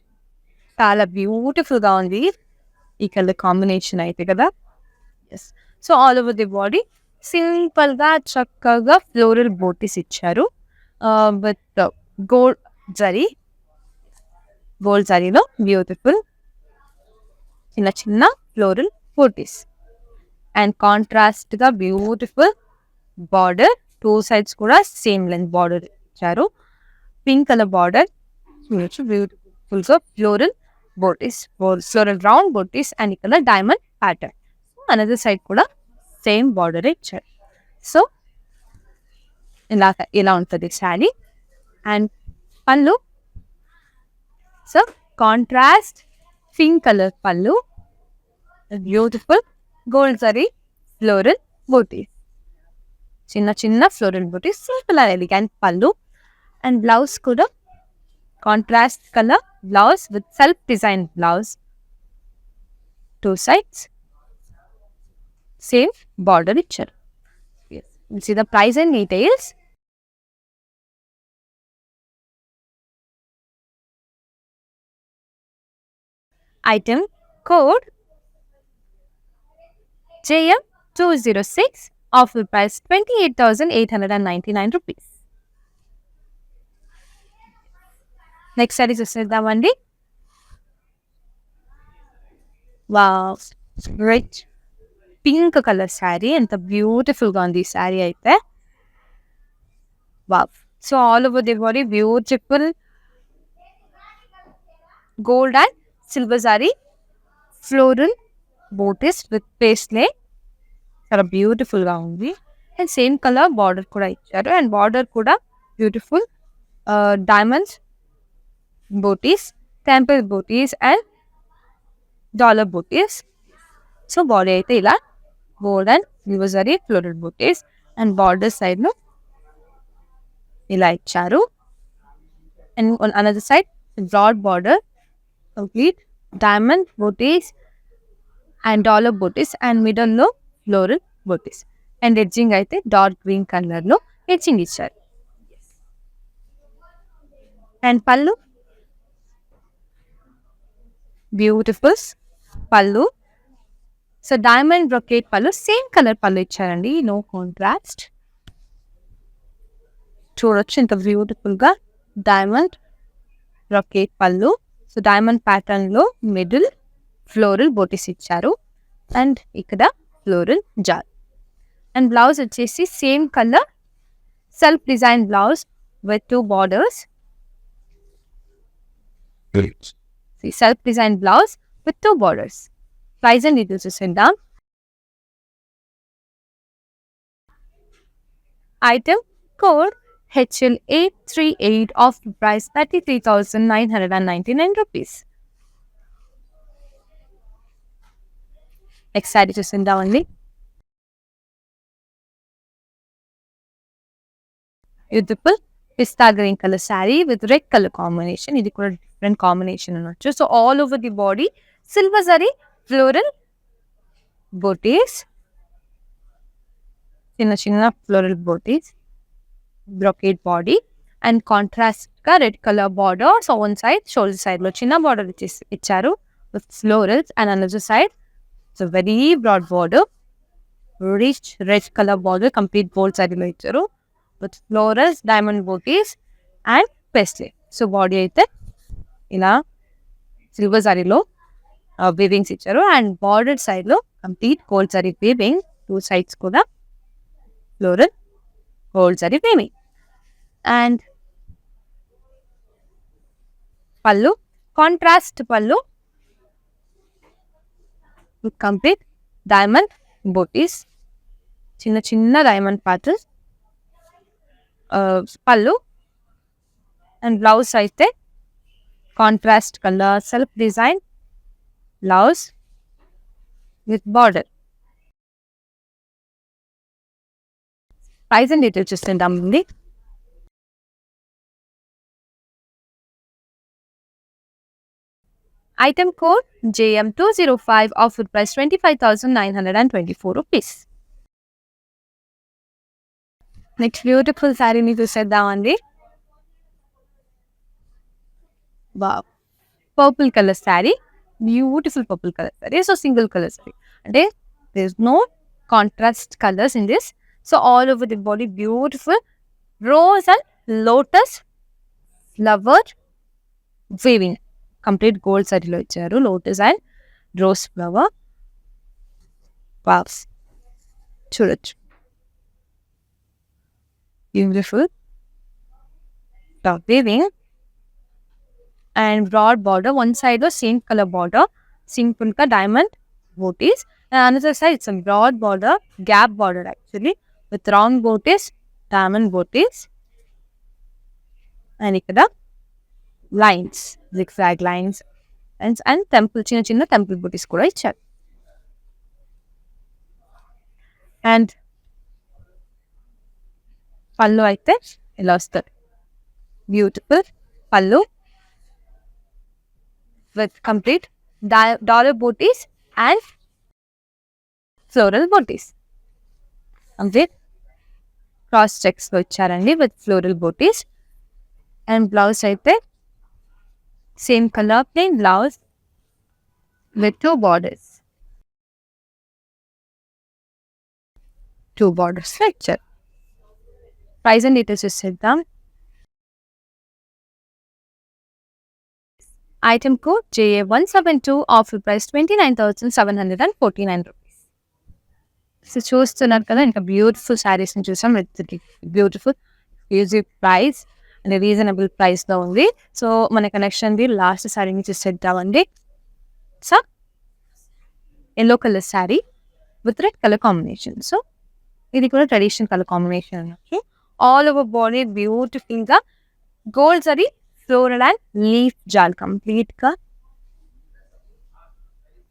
చాలా బ్యూటిఫుల్గా ఉంది ఈ కలర్ కాంబినేషన్ అయితే కదా. Yes, so all over the body సింపుల్గా చక్కగా ఫ్లోరల్ బూటీస్ ఇచ్చారు విత్ గోల్డ్ జరీ. గోల్డ్ జరీలో బ్యూటిఫుల్ చిన్న చిన్న ఫ్లోరల్ బూటీస్ అండ్ కాంట్రాస్ట్గా బ్యూటిఫుల్ బార్డర్. టూ సైడ్స్ కూడా సేమ్ లెంత్ బార్డర్ ఇచ్చారు. పింక్ కలర్ బార్డర్ చూడొచ్చు, బ్యూటిఫుల్గా floral booties, floral round booties and ఇక్కడ డైమండ్ ప్యాటర్న్. అనదర్ సైడ్ కూడా సేమ్ బార్డర్ ఇచ్చారు. సో ఇలా ఉంటుంది sari. And pallu, so contrast pink colour pallu, beautiful gold zari floral booties, చిన్న చిన్న floral booties, simple and elegant pallu. And blouse కూడా contrast colour blouse with self design blouse, two sides same border ఇచ్చారు. See the price and details. Item code JM206 offer price 28,899 rupees. Next saree చూసేద్దామండి. Wow, rich pink colour saree, ఎంత బ్యూటిఫుల్గా ఉంది ఈ శారీ అయితే. Wow, so all over the body beautiful gold and silver zari floral booties with paisley, చాలా బ్యూటిఫుల్గా ఉంది. అండ్ సేమ్ కలర్ బార్డర్ కూడా ఇచ్చారు. అండ్ బార్డర్ కూడా beautiful diamonds booties, temple booties and dollar booties. So body అయితే ఇలా gold and silver zari floral booties and border side లో ఇలా ఇచ్చారు. And on another side broad border, complete diamond booties and dollar booties and middle లో floral booties and edging అయితే dark green colour లో edging ఇచ్చారు. And pallu beautiful పళ్ళు. So diamond brocade పళ్ళు, same colour పళ్ళు ఇచ్చారండి, నో కాంట్రాస్ట్. చూడొచ్చు ఇంత బ్యూటిఫుల్ గా diamond brocade pallu. So diamond pattern లో మిడిల్ ఫ్లోరల్ బోటీస్ ఇచ్చారు అండ్ ఇక్కడ ఫ్లోరల్ జాల్. అండ్ బ్లౌజ్ వచ్చేసి same colour self design blouse with 2 borders. Self design blouse with 2 borders. Price and details చూసేద్దాం. Item code HL838 of price 33,999 rupees. Next sari చూసిందామండి. Beautiful pista green colour sari with red colour combination. ఇది కూడా different combination అనొచ్చు. So all over the body silver zari floral booties, చిన్న చిన్న floral booties, brocade body and contrast గా red colour border. So one side shoulder side లో చిన్న border ఇచ్చారు with florals and another side so very broad border, rich red colour border complete bold సైడ్లో ఇచ్చారు with florals, diamond booties and paisley. So body అయితే ఇలా silver జరీలో weavings ఇచ్చారు and border side లో complete gold zari weaving, 2 sides కూడా floral gold zari weaving. And pallu contrast pallu complete diamond booties, చిన్న చిన్న diamond patterns pallu. And blouse అయితే contrast colour self design blouse with border. Price and details చూస్తుంటామండి. Item code JM205, offer price 25,924 rupees. Next beautiful శారీని చూసేద్దామండి. Wow, purple colour saree, beautiful purple colour sari. So single colour sari అంటే there is no contrast colours in this. So all over the body beautiful rose and lotus flower weaving, complete gold శారీలో ఇచ్చారు lotus and rose flower. Wows, చూడొచ్చు beautiful weaving and broad border. One side was same color border, simple ka diamond booties, and another side it's a broad border, gap border actually with round booties, diamond booties, and ikkada lines, zigzag lines and temple chinna chinna temple booties kuda icharu. And pallu aithe ila vastadi, beautiful pallu with complete dollar booties and floral booties. Complete cross checks lo ichcharandi with floral booties. And blouse aithe same color plain blouse with 2 borders. 2 borders structure. Price and details చూసేద్దాం. Item code JA172, offer price 29,749 rupees. So చూస్తున్నారు కదా, ఇంకా beautiful శారీస్ని చూసాం with beautiful exclusive price and reasonable ప్రైస్లో ఉంది. So మన కనెక్షన్ది లాస్ట్ శారీని చూసేద్దామండి. So yellow colour sari with red colour combination. So ఇది కూడా ట్రెడిషనల్ కలర్ కాంబినేషన్ అనొచ్చు. ఆల్ ఓవర్ బాడీ బ్యూటిఫుల్గా gold zari floral and leaf jaal, కంప్లీట్గా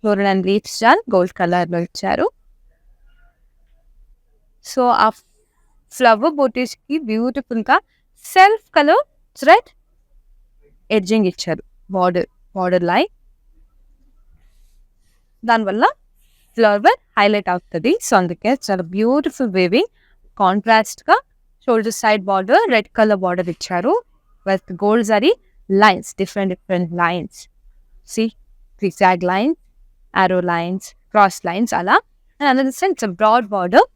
ఫ్లోరల్ అండ్ లీవ్స్ జాన్ గోల్డ్ కలర్లో ఇచ్చారు. సో ఆ ఫ్లవర్ బొటీస్కి బ్యూటిఫుల్గా సెల్ఫ్ కలర్ థ్రెడ్ ఎడ్జింగ్ ఇచ్చారు. బార్డర్ లైన్, దానివల్ల ఫ్లవర్ హైలైట్ అవుతుంది. సో అందుకే చాలా బ్యూటిఫుల్ వేవింగ్. కాంట్రాస్ట్గా shoulder side border red colour border ఇచ్చారు with gold zari lines, different lines. zigzag lines, arrow lines, cross lines అలా. And another side it's broad border.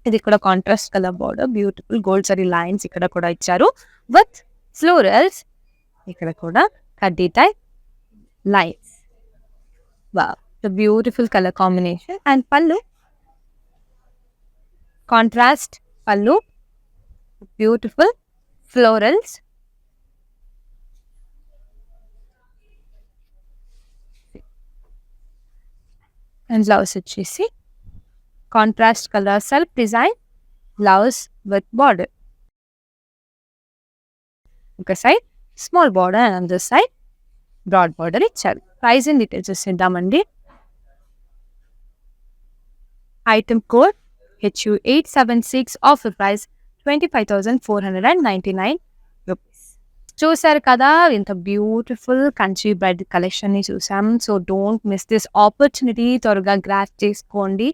ఇది ఇక్కడ contrast colour border, beautiful gold zari lines ఇక్కడ కూడా ఇచ్చారు with florals. ఇక్కడ కూడా కడ్డీ type lines. Wow, the beautiful colour combination. And pallu contrast pallu, beautiful florals. And blouse వచ్చేసి contrast colour self design blouse with border. ఒక side small border and other side broad border ఇచ్చారు. Price and details ఇద్దామండి. Item code HU876, offer price 25,499 rupees. చూసారు కదా, ఇంత beautiful Kanchi bride కలెక్షన్ని చూసాం. So don't miss this opportunity, త్వరగా grab చేసుకోండి.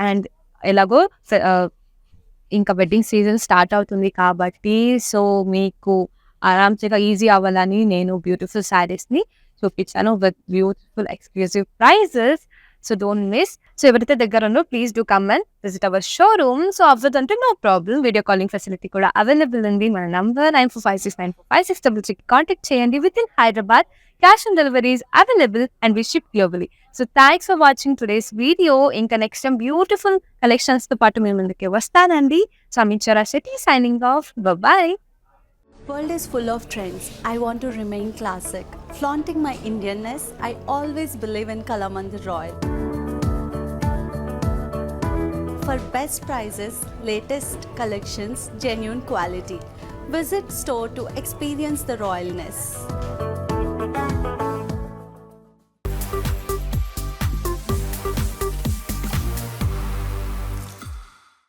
అండ్ ఎలాగో ఇంకా వెడ్డింగ్ సీజన్ స్టార్ట్ అవుతుంది కాబట్టి సో మీకు ఆరామ్స్గా ఈజీ అవ్వాలని నేను బ్యూటిఫుల్ శారీస్ని చూపించాను with beautiful exclusive prices. So don't miss. So ఎవరైతే దగ్గర ఉన్నో please do come and visit our showroom. So అవ్వదంటే no problem, video calling facility కూడా అవైలబుల్ ఉంది. మన నంబర్ 9456945666 కాంటాక్ట్ చేయండి. With in Hyderabad cash on delivery is available and we ship globally. So thanks for watching today's video. Inka next time beautiful collections to paatu mee munduke vastanandi. So I'm Inchara Shetty signing off. Bye bye. World is full of trends. I want to remain classic. Flaunting my Indianness, I always believe in Kalamandir Royal. For best prices, latest collections, genuine quality. Visit store to experience the royalness.